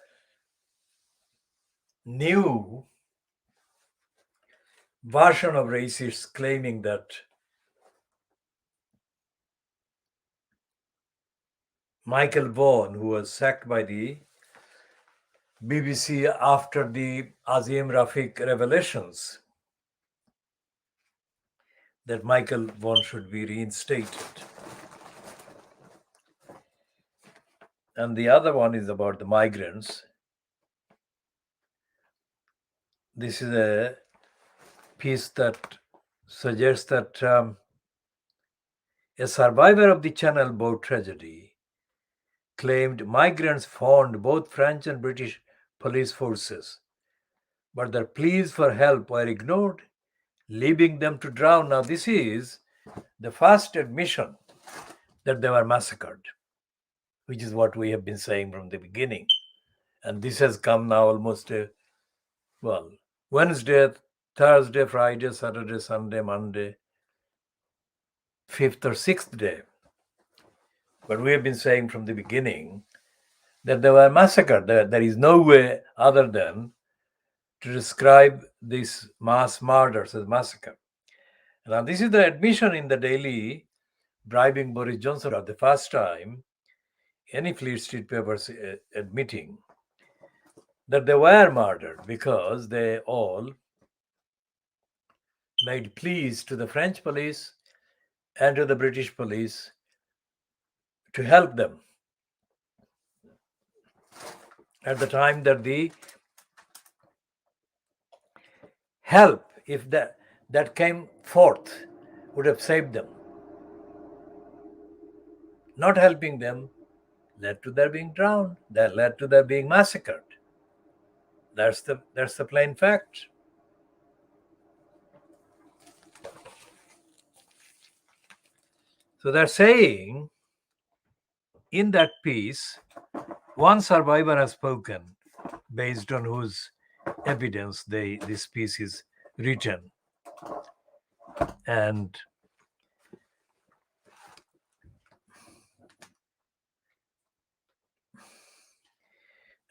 new version of racists claiming that Michael Vaughan, who was sacked by the BBC after the Azim Rafiq revelations, that Michael Vaughan should be reinstated. And the other one is about the migrants. This is a piece that suggests that A survivor of the Channel boat tragedy claimed migrants phoned both French and British police forces, but their pleas for help were ignored, leaving them to drown. Now, this is the first admission that they were massacred, which is what we have been saying from the beginning. And this has come now almost Wednesday, Thursday, Friday, Saturday, Sunday, Monday, fifth or sixth day. But we have been saying from the beginning that they were massacred. There is no way other than to describe these mass murders as massacre. Now, this is the admission in the Daily bribing Boris Johnson for the first time any Fleet Street papers admitting that they were murdered because they all made pleas to the French police and to the British police to help them at the time that the help, if that came forth, would have saved them. Not helping them led to their being drowned, that led to their being massacred. That's the plain fact. So they're saying in that piece, one survivor has spoken based on whose evidence this piece is written. And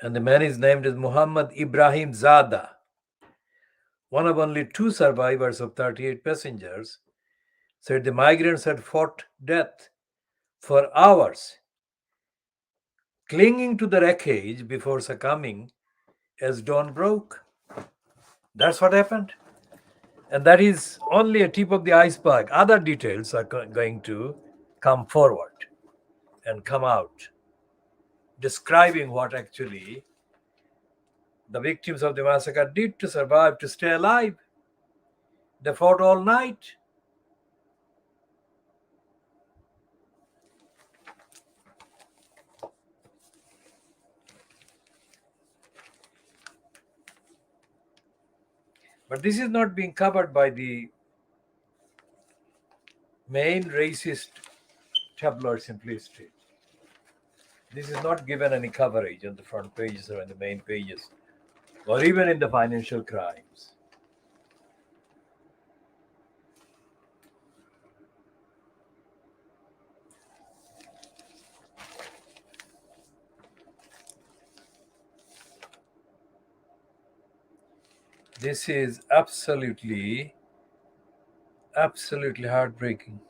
the man is named as Muhammad Ibrahim Zada, one of only two survivors of 38 passengers, said the migrants had fought death for hours, clinging to the wreckage before succumbing as dawn broke. That's what happened. And that is only a tip of the iceberg. Other details are going to come forward and come out, describing what actually the victims of the massacre did to survive, to stay alive. They fought all night. But this is not being covered by the main racist tabloids in Fleet Street. This is not given any coverage on the front pages or on the main pages, or even in the Financial Crimes. This is absolutely heartbreaking.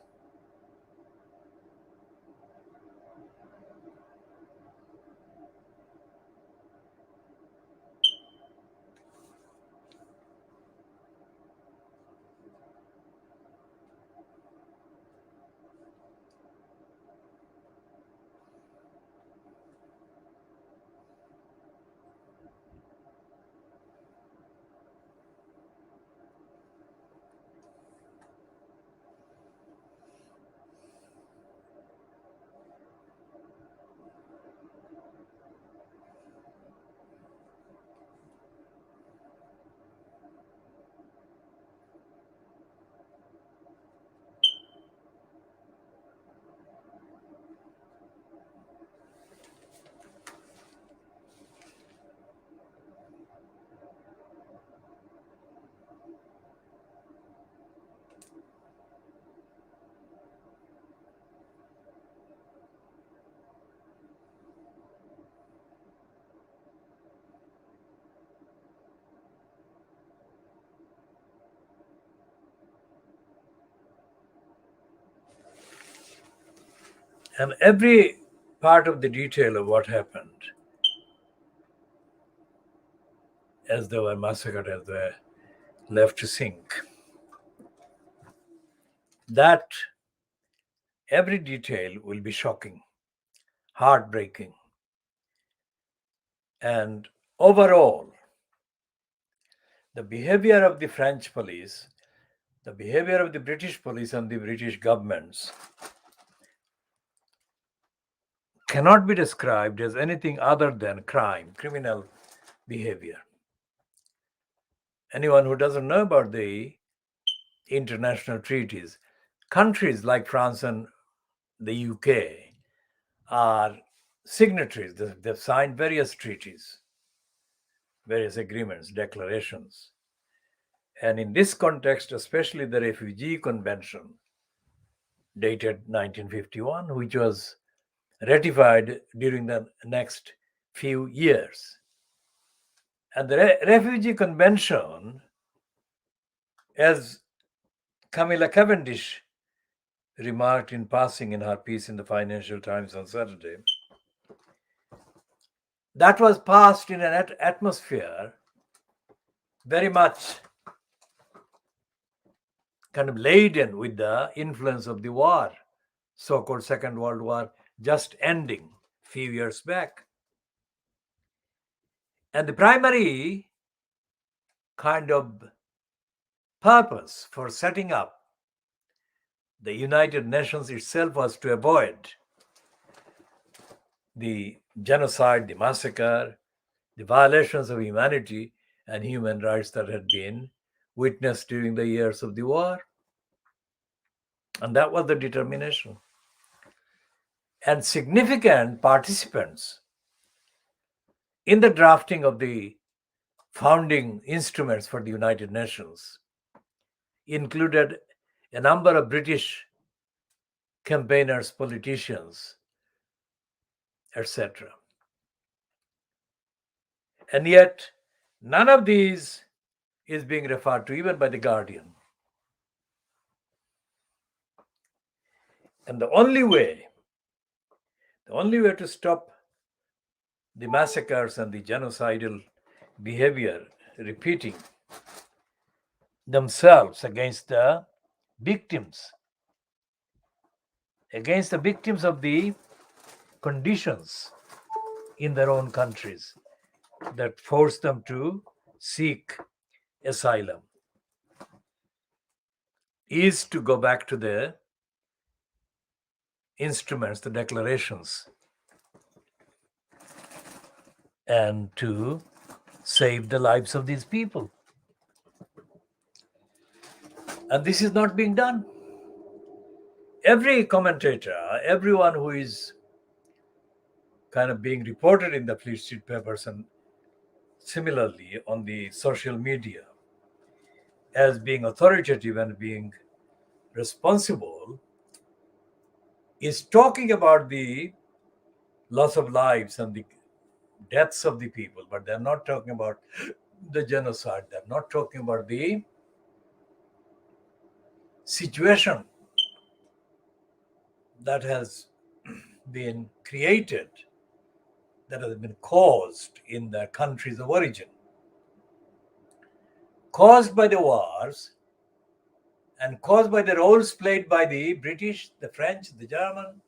And every part of the detail of what happened as they were massacred, as they were left to sink, that every detail will be shocking, heartbreaking. And overall, the behavior of the French police, the behavior of the British police and the British governments cannot be described as anything other than crime, criminal behavior. Anyone who doesn't know about the international treaties, countries like France and the UK are signatories. They've signed various treaties, various agreements, declarations. And in this context, especially the Refugee Convention, dated 1951, which was ratified during the next few years. And the Refugee Convention, as Camilla Cavendish remarked in passing in her piece in the Financial Times on Saturday, that was passed in an atmosphere very much kind of laden with the influence of the war, so-called Second World War, just ending a few years back. And the primary kind of purpose for setting up the United Nations itself was to avoid the genocide, the massacre, the violations of humanity and human rights that had been witnessed during the years of the war. And that was the determination. And significant participants in the drafting of the founding instruments for the United Nations included a number of British campaigners, politicians, etc. And yet, none of these is being referred to even by The Guardian. And the only way to stop the massacres and the genocidal behavior repeating themselves against the victims of the conditions in their own countries that force them to seek asylum, is to go back to the instruments, the declarations, and to save the lives of these people. And this is not being done. Every commentator, everyone who is kind of being reported in the Fleet Street papers and similarly on the social media as being authoritative and being responsible, is talking about the loss of lives and the deaths of the people, but they're not talking about the genocide. They're not talking about the situation that has been created, that has been caused in the countries of origin, caused by the wars and caused by the roles played by the British, the French, the German,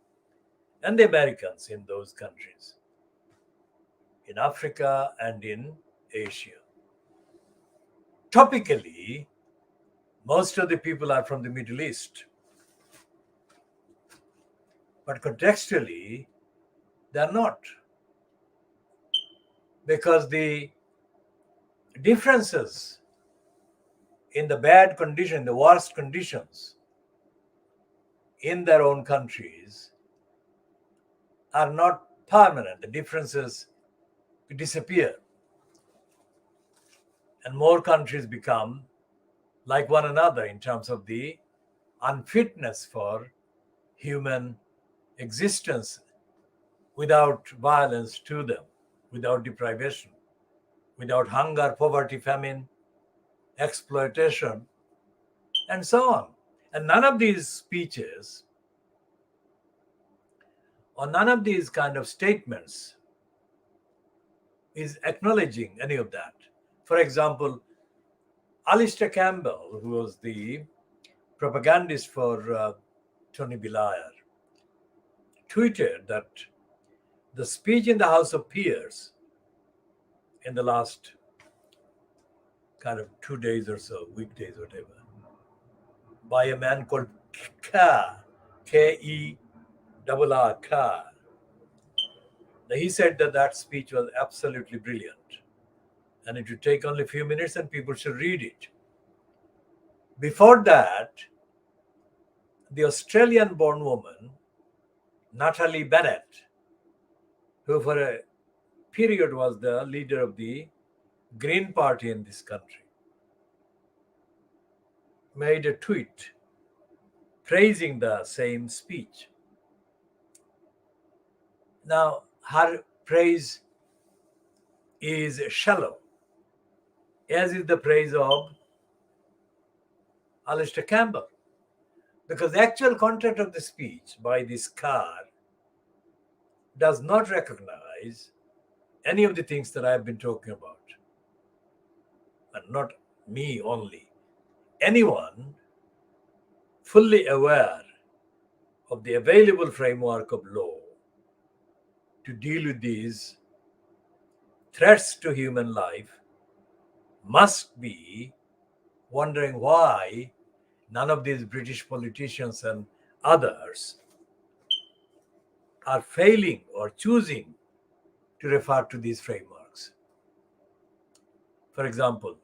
and the Americans in those countries, in Africa and in Asia. Topically, most of the people are from the Middle East, but contextually, they are not. Because the differences in the bad condition, the worst conditions in their own countries are not permanent. The differences disappear. And more countries become like one another in terms of the unfitness for human existence without violence to them, without deprivation, without hunger, poverty, famine, exploitation, and so on. And none of these speeches or none of these kind of statements is acknowledging any of that. For example, Alistair Campbell, who was the propagandist for Tony Blair, tweeted that the speech in the House of Peers in the last kind of 2 days or so, weekdays, whatever, by a man called K-E-R-R, He said that that speech was absolutely brilliant and it would take only a few minutes and people should read it. Before that, the Australian born woman, Natalie Bennett, who for a period was the leader of the Green Party in this country, made a tweet praising the same speech. Now, her praise is shallow, as is the praise of Alistair Campbell, because the actual content of the speech by this car does not recognize any of the things that I have been talking about. And not me only. Anyone fully aware of the available framework of law to deal with these threats to human life must be wondering why none of these British politicians and others are failing or choosing to refer to these frameworks. For example,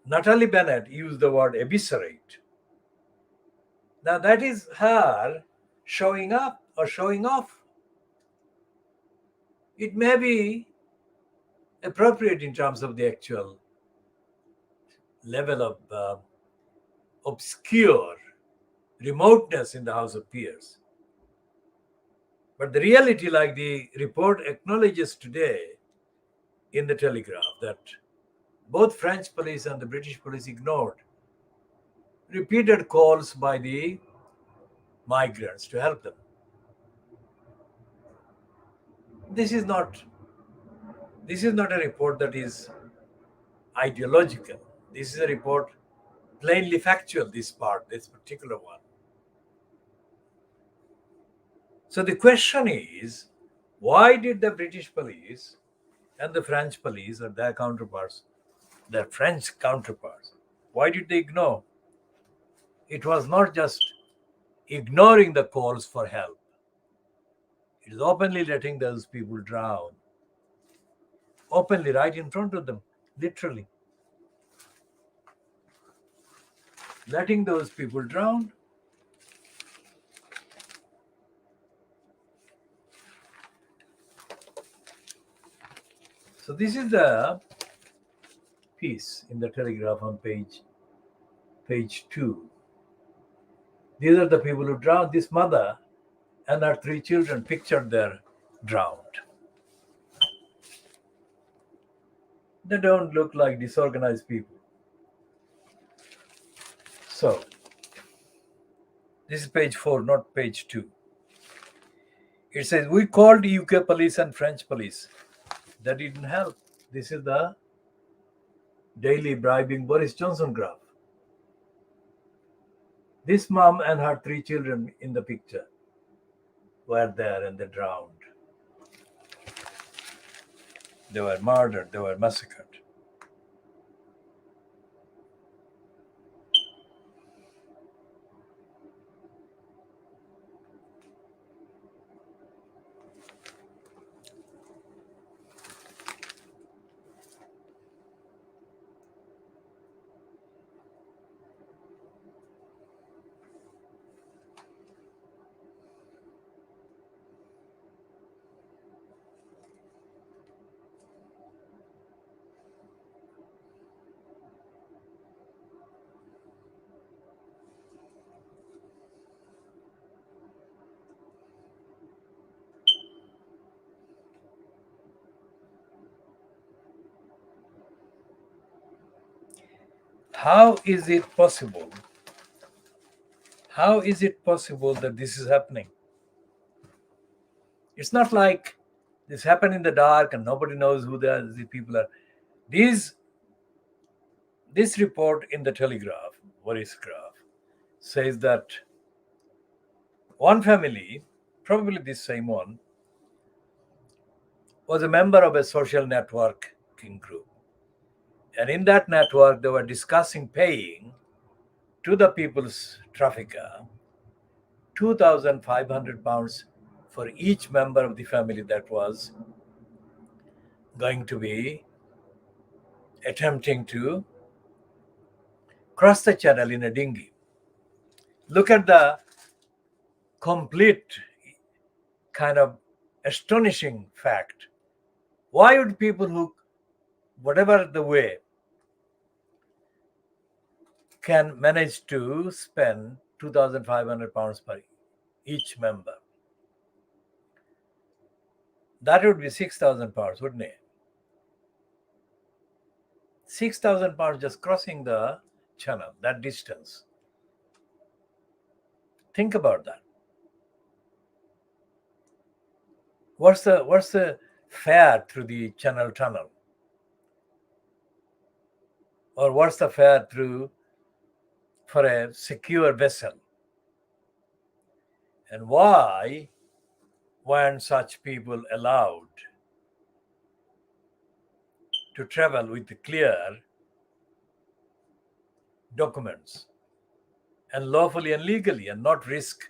Natalie Bennett used the word eviscerate. Now that is her showing up or showing off. It may be appropriate in terms of the actual level of obscure remoteness in the House of Peers. But the reality, like the report acknowledges today in the Telegraph, that both French police and the British police ignored repeated calls by the migrants to help them. This is not a report that is ideological. This is a report plainly factual, this particular one. So the question is, why did the British police and the French police or their French counterparts, why did they ignore? It was not just ignoring the calls for help. It is openly letting those people drown. Openly, right in front of them, literally. Letting those people drown. So this is the piece in the Telegraph on page 2. These are the people who drowned. This mother and her 3 children pictured they're drowned. They don't look like disorganized people. So this is page 4, not page 2. It says, we called UK police and French police. That didn't help. This is the daily bribing Boris Johnson graph. This mom and her 3 children in the picture were there and they drowned. They were murdered, they were massacred. How is it possible? How is it possible that this is happening? It's not like this happened in the dark and nobody knows who the people are. This report in the Telegraph, Boris graph, says that one family, probably this same one, was a member of a social networking group. And in that network, they were discussing paying to the people's trafficker £2,500 for each member of the family that was going to be attempting to cross the channel in a dinghy. Look at the complete kind of astonishing fact. Why would people who, whatever the way, can manage to spend 2,500 pounds per each member? That would be 6,000 pounds, wouldn't it? 6,000 pounds just crossing the channel, that distance. Think about that. What's the fare through the Channel Tunnel? Or what's the fare through for a secure vessel? And why weren't such people allowed to travel with clear documents and lawfully and legally and not risk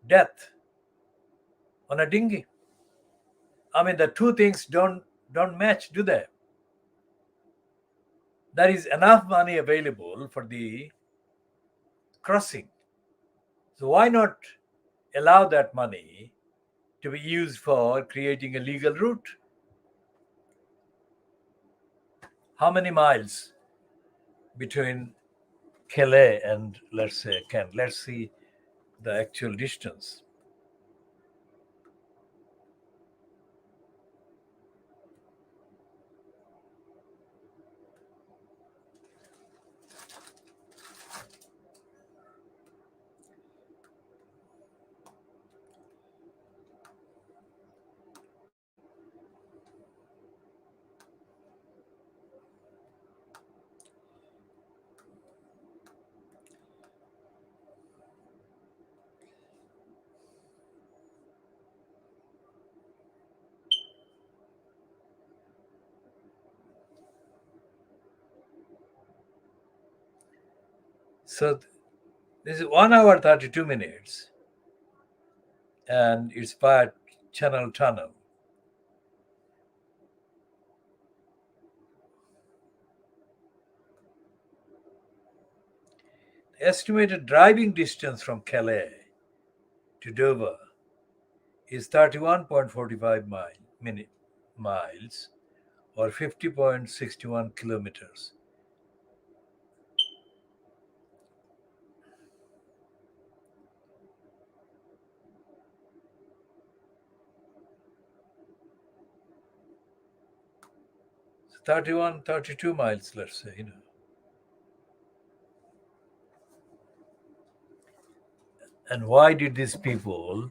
death on a dinghy? I mean, the two things don't match, do they? There is enough money available for the crossing. So why not allow that money to be used for creating a legal route? How many miles between Calais and, let's say, Kent? Let's see the actual distance. So this is 1 hour 32 minutes, and it's by Channel Tunnel. The estimated driving distance from Calais to Dover is 31.45 miles or 50.61 kilometers. So 32 miles, let's say, And why did these people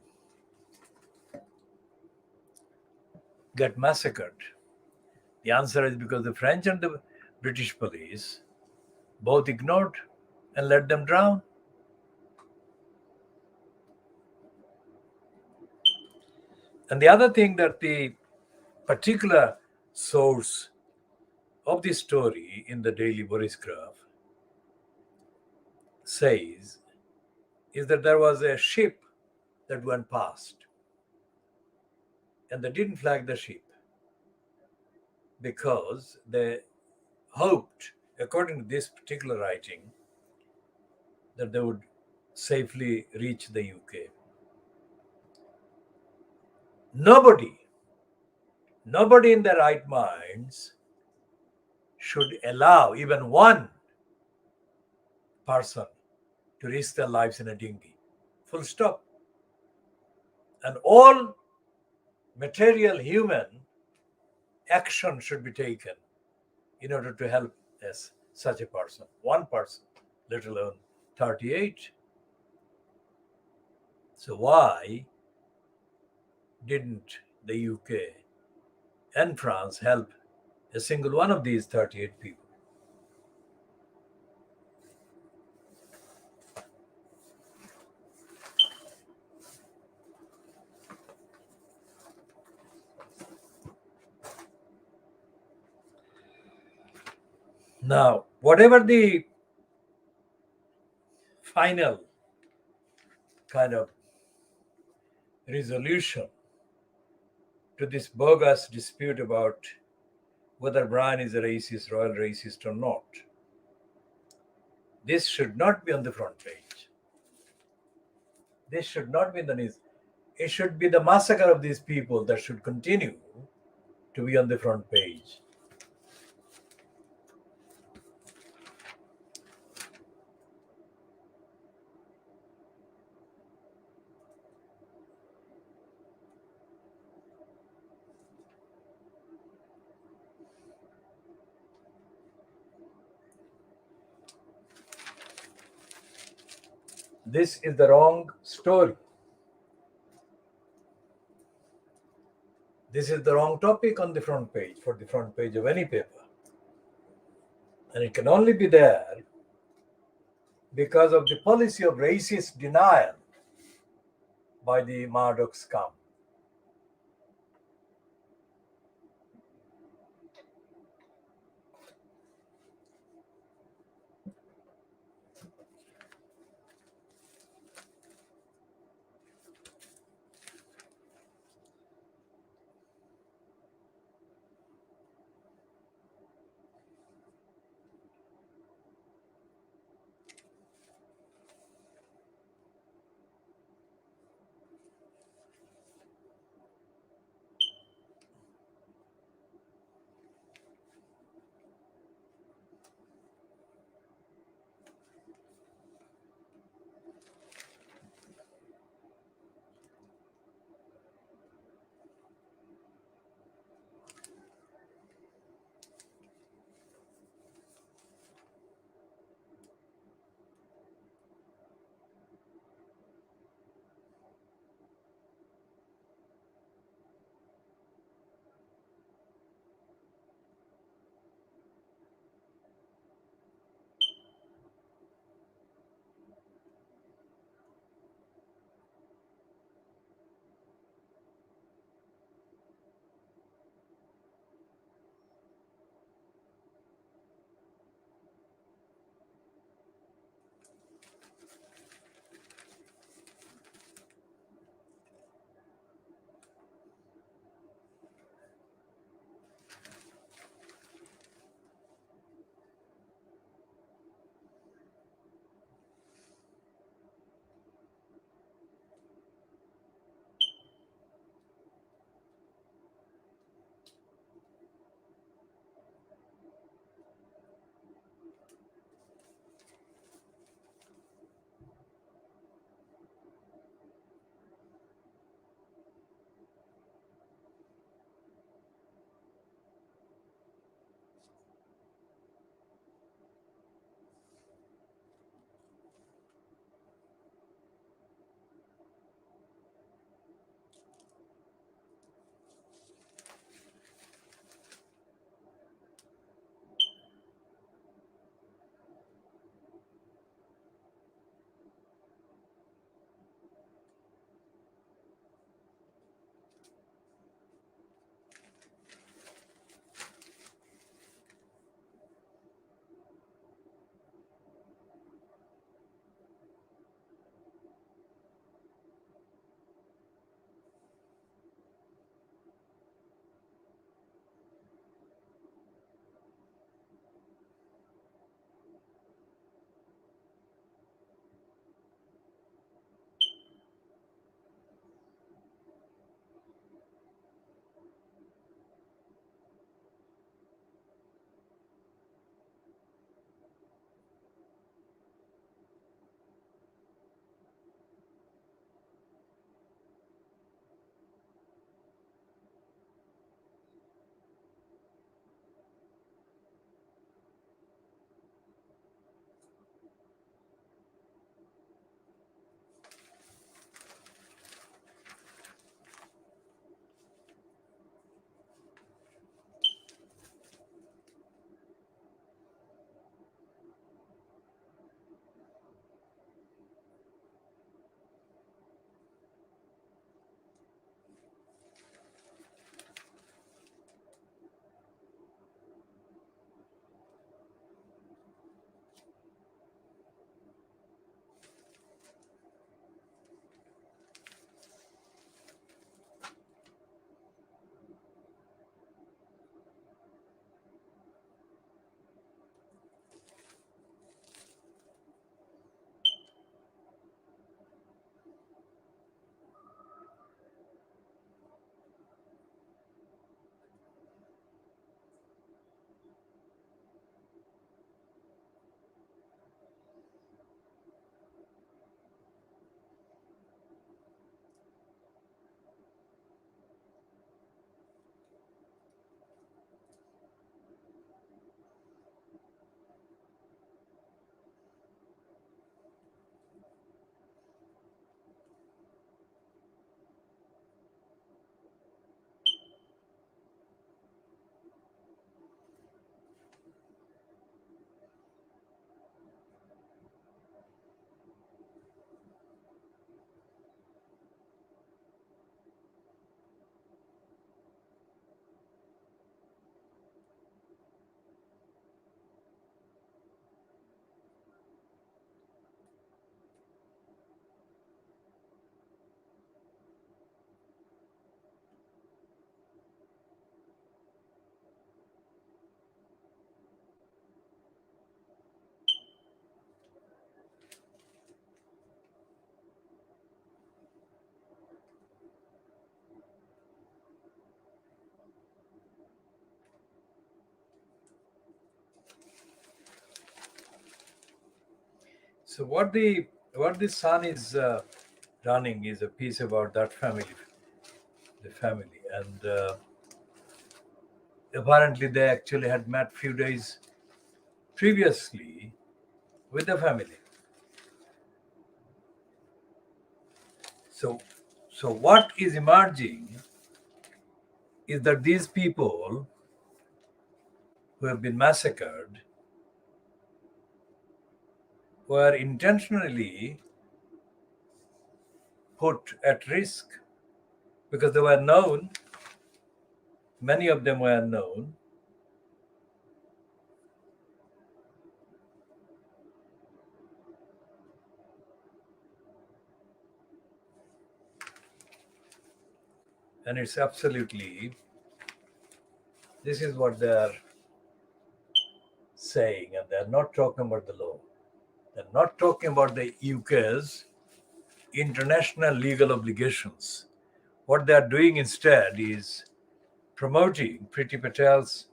get massacred? The answer is because the French and the British police both ignored and let them drown. And the other thing that the particular source of this story in the Daily Borisgraph says is that there was a ship that went past, and they didn't flag the ship because they hoped, according to this particular writing, that they would safely reach the UK. Nobody in their right minds should allow even one person to risk their lives in a dinghy. Full stop. And all material human action should be taken in order to help such a person. One person, let alone 38. So why didn't the UK and France help a single one of these 38 people? Now, whatever the final kind of resolution to this bogus dispute about whether Brian is a racist, royal racist, or not. This should not be on the front page. This should not be in the news. It should be the massacre of these people that should continue to be on the front page. This is the wrong story. This is the wrong topic on the front page, for the front page of any paper. And it can only be there because of the policy of racist denial by the Murdoch scum. So what the son is running is a piece about that family, the family, and apparently they actually had met few days previously with the family. So, so what is emerging is that these people who have been massacred were intentionally put at risk because they were known, many of them were known, and it's absolutely, this is what they are saying, and they're not talking about the law. They're not talking about the UK's international legal obligations. What they are doing instead is promoting Priti Patel's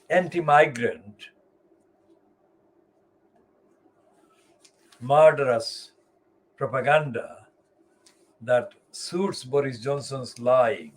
anti-migrant, murderous propaganda that suits Boris Johnson's lying.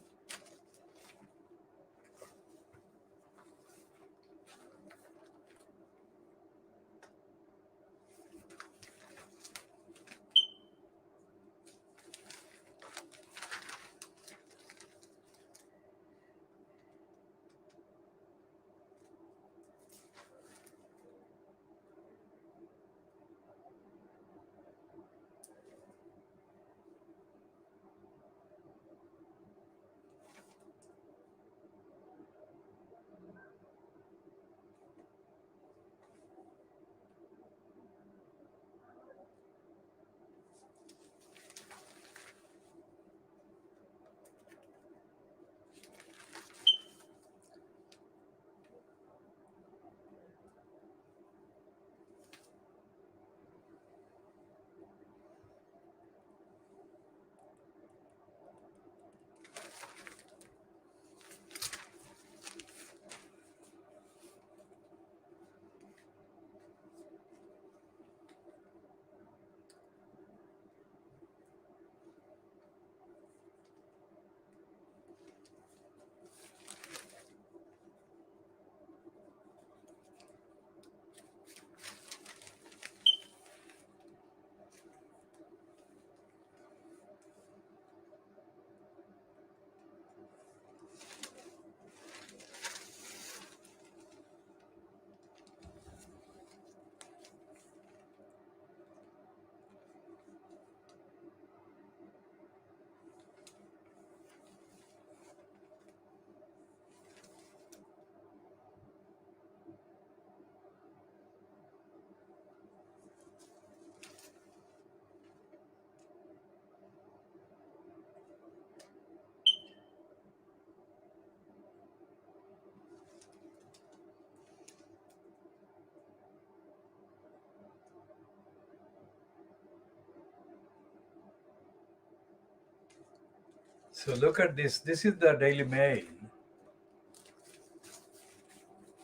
So look at this. This is the Daily Mail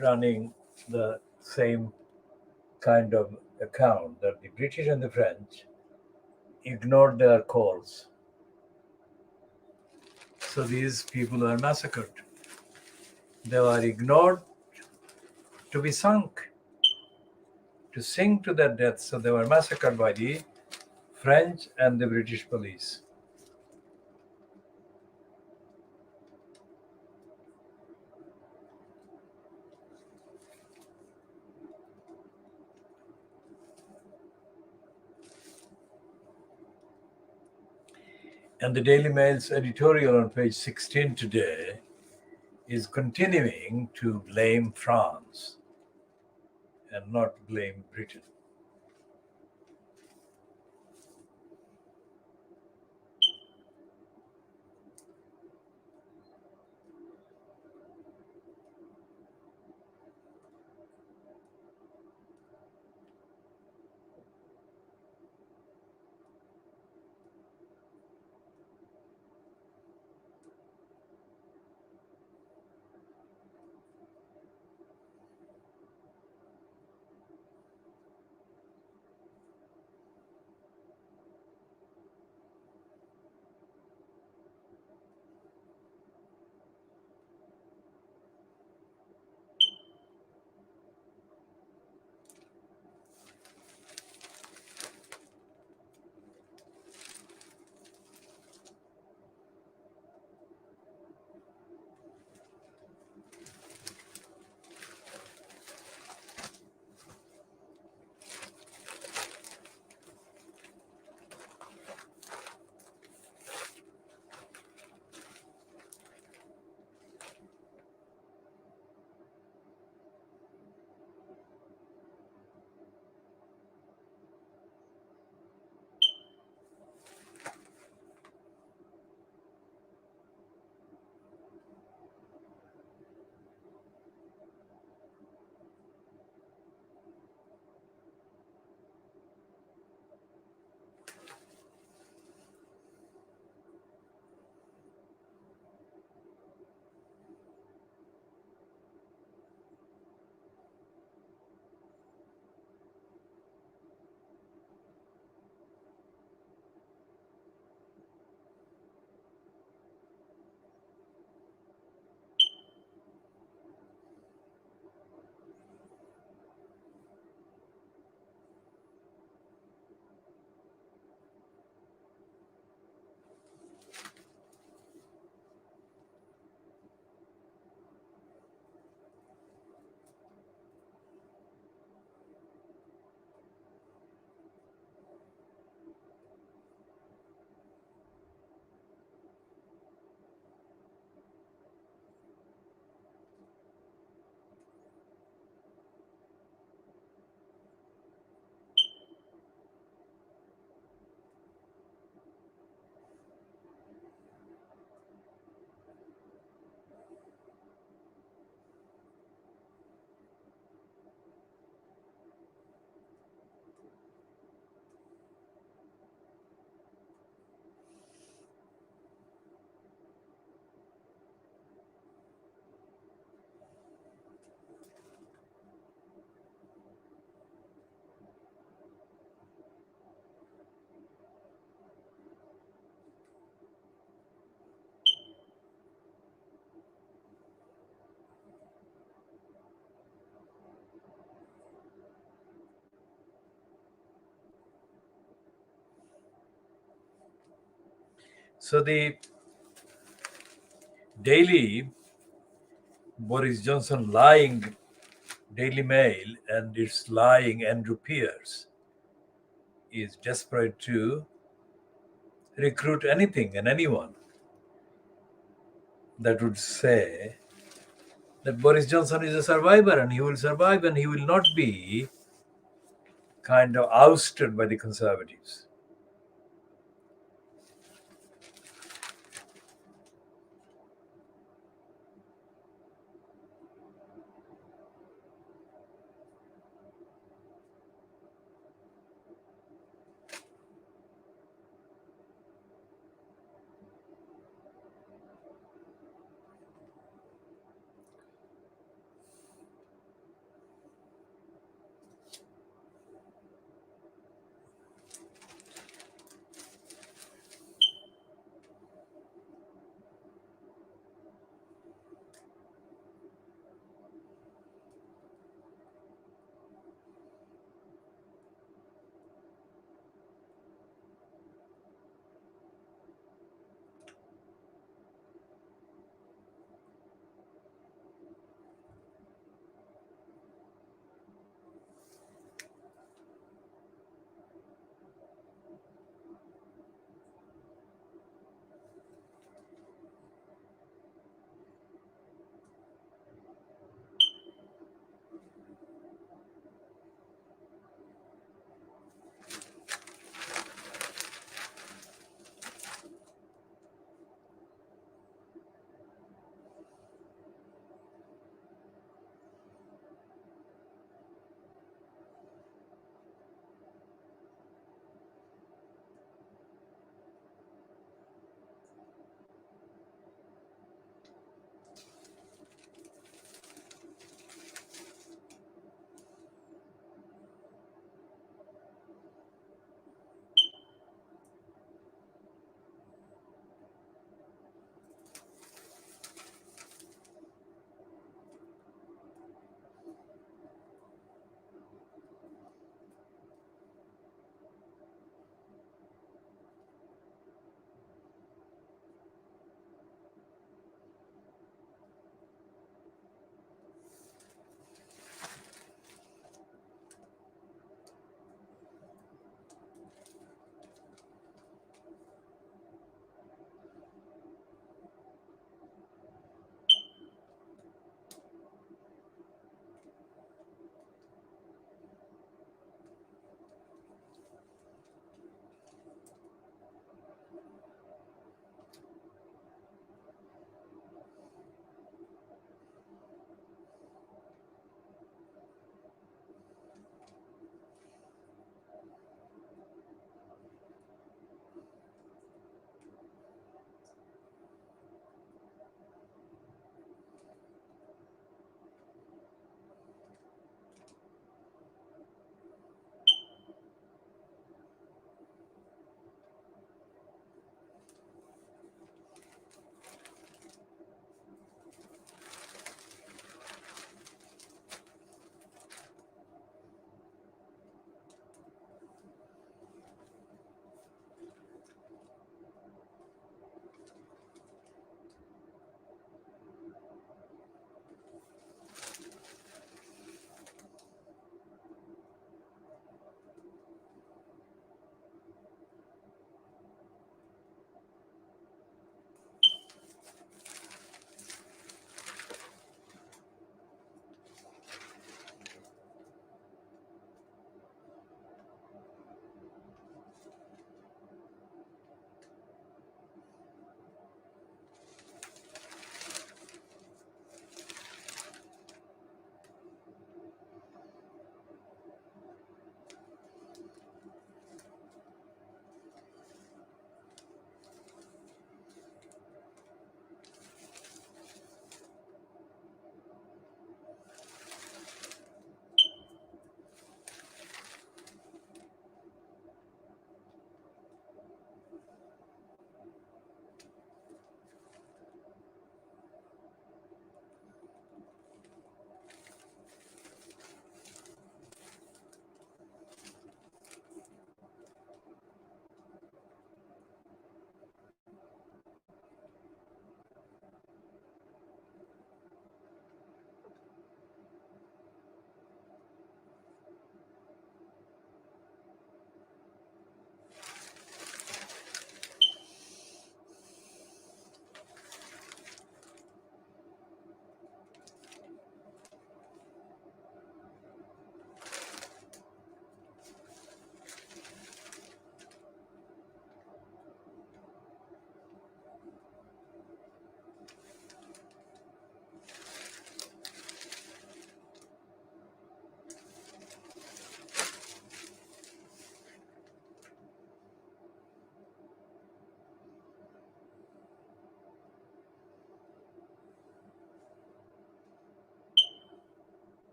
running the same kind of account that the British and the French ignored their calls. So these people were massacred. They were ignored to be sunk, to sink to their death. So they were massacred by the French and the British police. And the Daily Mail's editorial on page 16 today is continuing to blame France and not blame Britain. So the daily Boris Johnson lying Daily Mail and its lying Andrew Pierce is desperate to recruit anything and anyone that would say that Boris Johnson is a survivor and he will survive and he will not be kind of ousted by the Conservatives.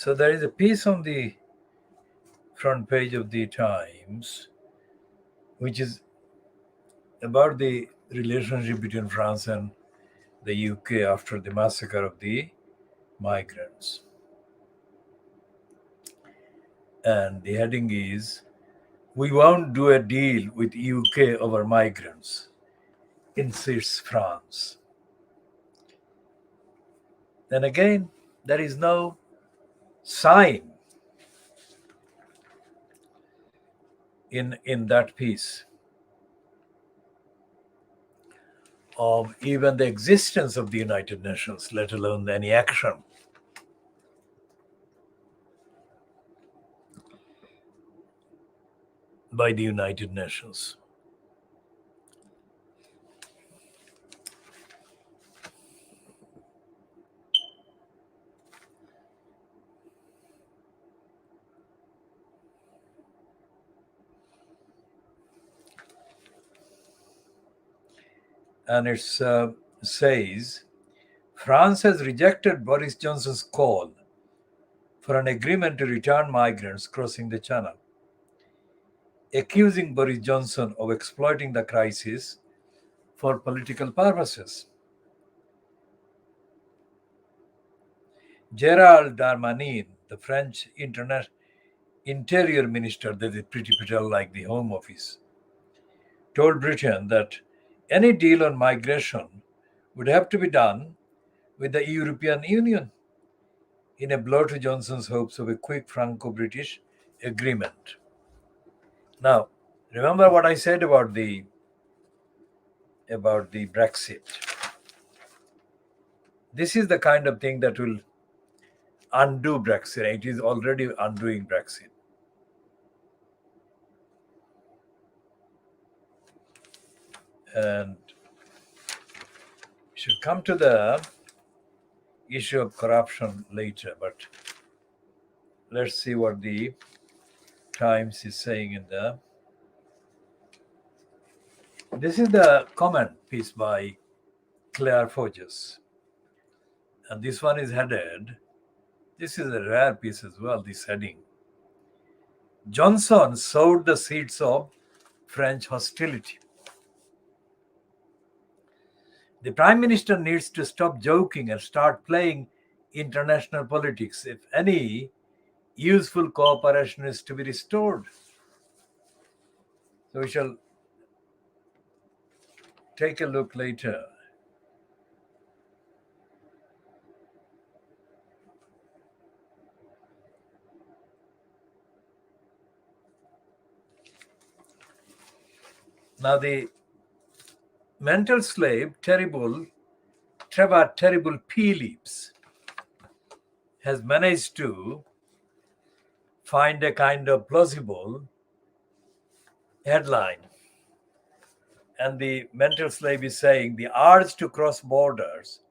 So there is a piece on the front page of the Times which is about the relationship between France and the UK after the massacre of the migrants. And the heading is, "We won't do a deal with UK over migrants," insists France. Then again, there is no sign in that piece of even the existence of the United Nations, let alone any action. By the United Nations. And it says, France has rejected Boris Johnson's call for an agreement to return migrants crossing the Channel, accusing Boris Johnson of exploiting the crisis for political purposes. Gérald Darmanin, the French interior minister, that is pretty like the Home Office, told Britain that any deal on migration would have to be done with the European Union, in a blow to Johnson's hopes of a quick Franco-British agreement. Now, remember what I said about the Brexit. This is the kind of thing that will undo Brexit. It is already undoing Brexit. And we should come to the issue of corruption later, but let's see what the Times is saying in the. This is the comment piece by Claire Forges. And this one is headed, this is a rare piece as well, this heading: Johnson sowed the seeds of French hostility. The Prime Minister needs to stop joking and start playing international politics if any useful cooperation is to be restored. So we shall take a look later. Now the mental slave, Trevor Terrible Phillips, has managed to find a kind of plausible headline. And the mental slave is saying the urge to cross borders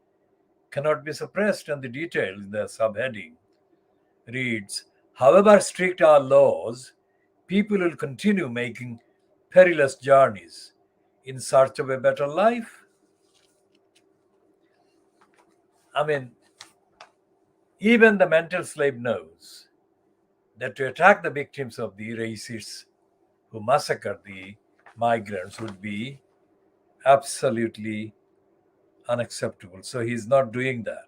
cannot be suppressed, and the detail in the subheading reads, however strict our laws, people will continue making perilous journeys in search of a better life. I mean, even the mental slave knows that to attack the victims of the racists who massacred the migrants would be absolutely unacceptable. So he's not doing that.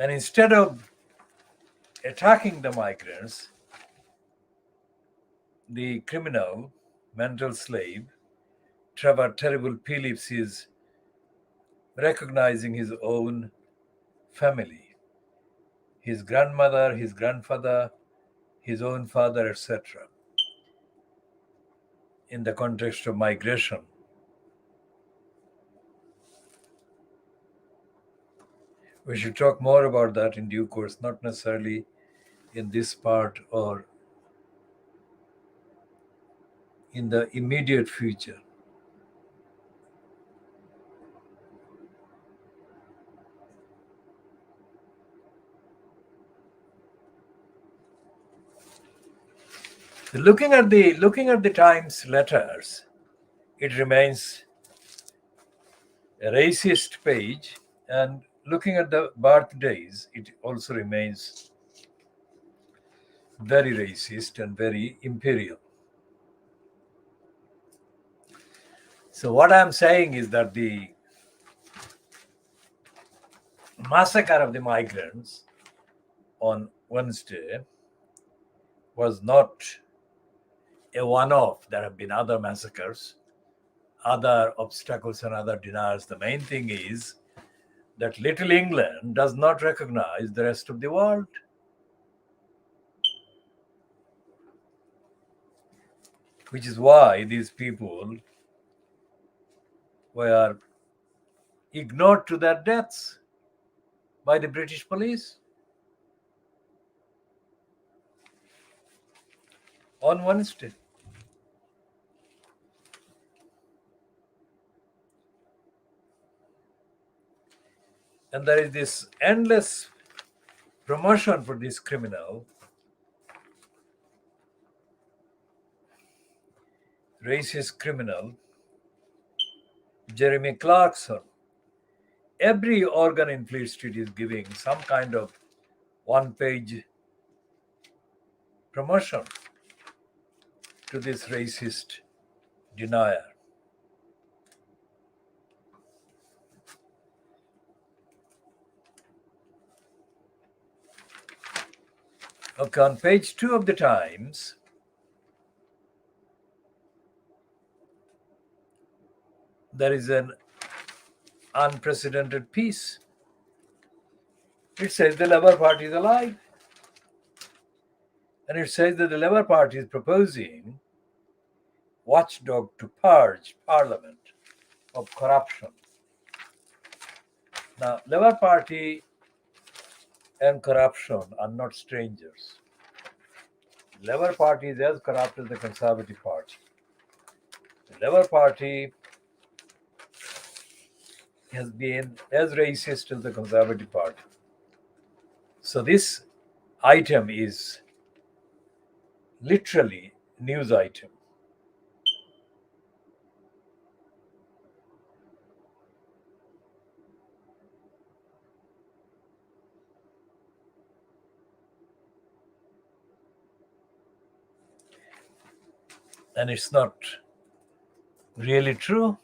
And instead of attacking the migrants, the criminal, mental slave, Trevor Terrible Phillips, is recognizing his own family, his grandmother, his grandfather, his own father, etc., in the context of migration. We should talk more about that in due course, not necessarily in this part or in the immediate future. Looking at the Times letters, it remains a racist page, and looking at the birthdays, it also remains very racist and very imperial. So what I'm saying is that the massacre of the migrants on Wednesday was not a one-off. There have been other massacres, other obstacles and other deniers. The main thing is that Little England does not recognize the rest of the world. Which is why these people were ignored to their deaths by the British police on Wednesday. And there is this endless promotion for this criminal, racist criminal, Jeremy Clarkson. Every organ in Fleet Street is giving some kind of one-page promotion to this racist denier. Okay, on page 2 of the Times, there is an unprecedented piece. It says the Labour Party is alive. And it says that the Labour Party is proposing watchdog to purge Parliament of corruption. Now, Labour Party and corruption are not strangers. Labour Party is as corrupt as the Conservative Party. The Labour Party has been as racist as the Conservative Party. So this item is literally news item. And it's not really true.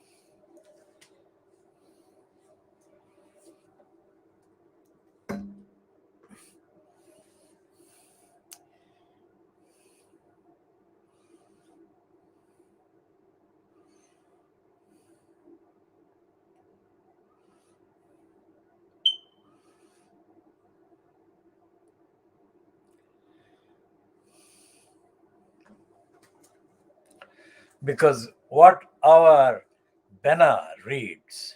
Because what our banner reads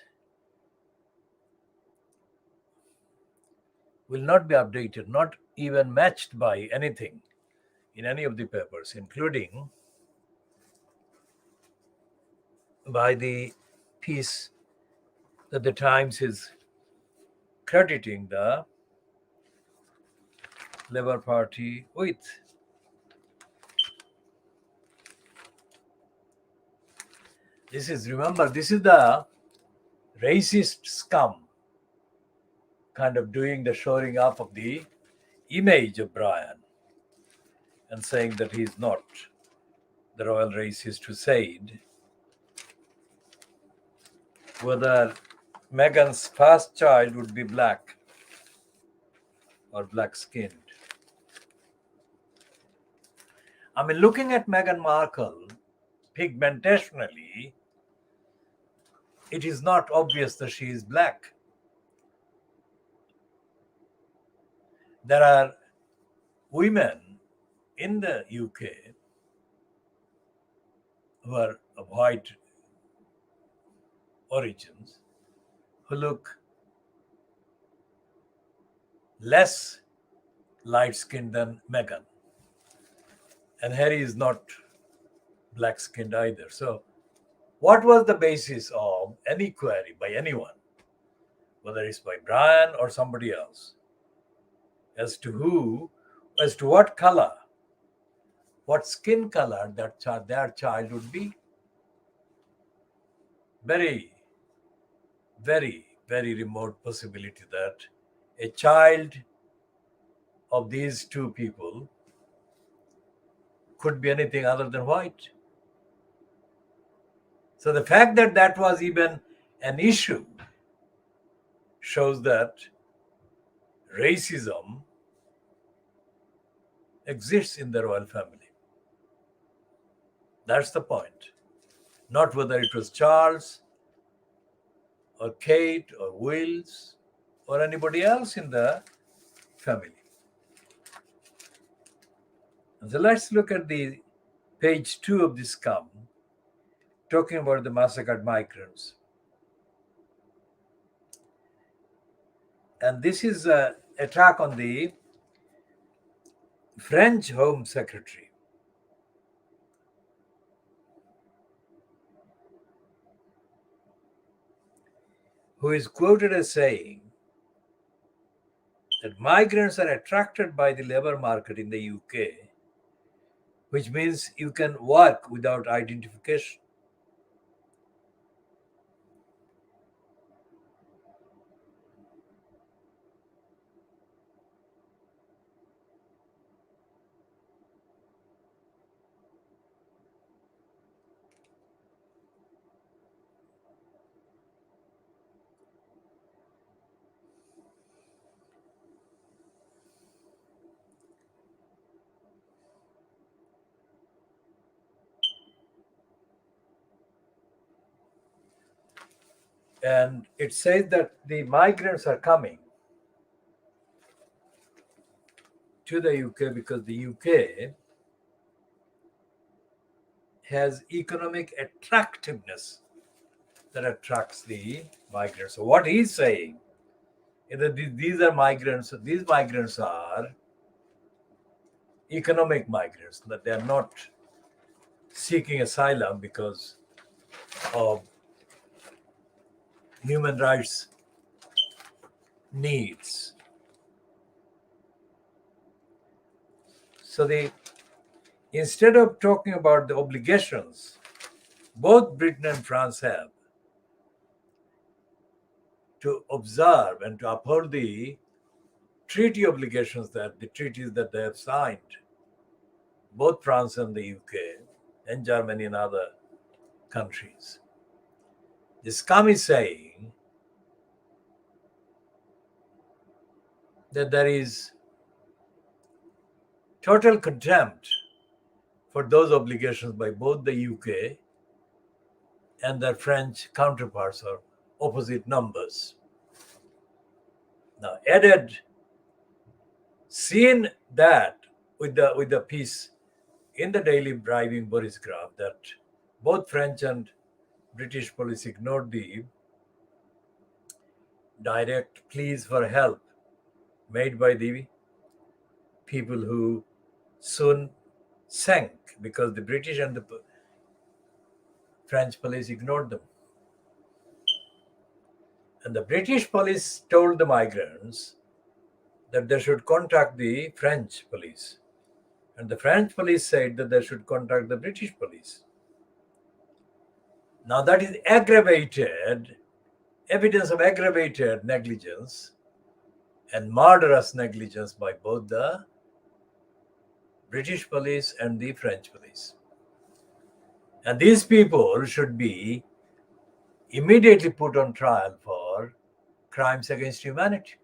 will not be updated, not even matched by anything in any of the papers, including by the piece that the Times is crediting the Labour Party with. Remember, this is the racist scum kind of doing the shoring up of the image of Brian and saying that he's not the royal racist who said whether Meghan's first child would be black. or black skinned. I mean, looking at Meghan Markle pigmentationally, it is not obvious that she is black. There are women in the UK who are of white origins who look less light skinned than Meghan. And Harry is not black skinned either. So, what was the basis of any query by anyone, whether it's by Brian or somebody else, as to what color, what skin color their child would be? Very, very, very remote possibility that a child of these two people could be anything other than white. So the fact that that was even an issue shows that racism exists in the royal family. That's the point. Not whether it was Charles or Kate or Wills or anybody else in the family. So let's look at the page 2 of this column, talking about the massacred migrants. And this is an attack on the French Home Secretary, who is quoted as saying that migrants are attracted by the labor market in the UK, which means you can work without identification. And it says that the migrants are coming to the UK because the UK has economic attractiveness that attracts the migrants. So what he's saying is that these are migrants, these migrants are economic migrants, that they are not seeking asylum because of human rights needs. So instead of talking about the obligations both Britain and France have to observe and to uphold the treaty obligations, that the treaties that they have signed, both France and the UK and Germany and other countries, the scum is saying that there is total contempt for those obligations by both the UK and their French counterparts or opposite numbers. Now, seen that with the piece in the Daily Bribing Boris Graf that both French and British police ignored the direct pleas for help made by the people who soon sank because the British and the French police ignored them. And the British police told the migrants that they should contact the French police. And the French police said that they should contact the British police. Now that is evidence of aggravated negligence and murderous negligence by both the British police and the French police. And these people should be immediately put on trial for crimes against humanity.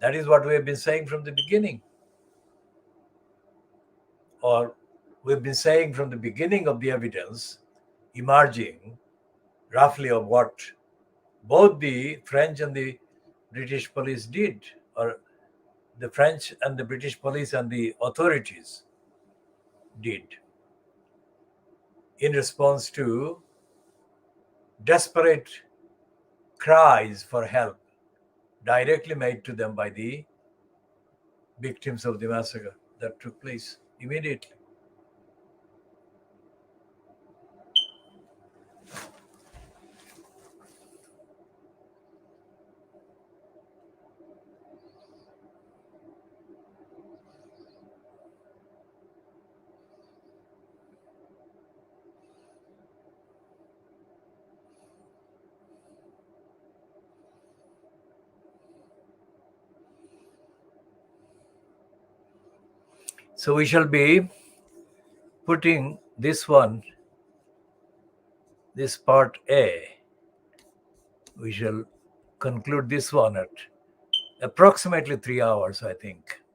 That is what we have been saying from the beginning. Or we've been saying from the beginning of the evidence emerging roughly of what both the French and the British police did, or the French and the British police and the authorities did in response to desperate cries for help directly made to them by the victims of the massacre that took place immediately. So we shall be putting this one, this part A, we shall conclude this one at approximately 3 hours, I think.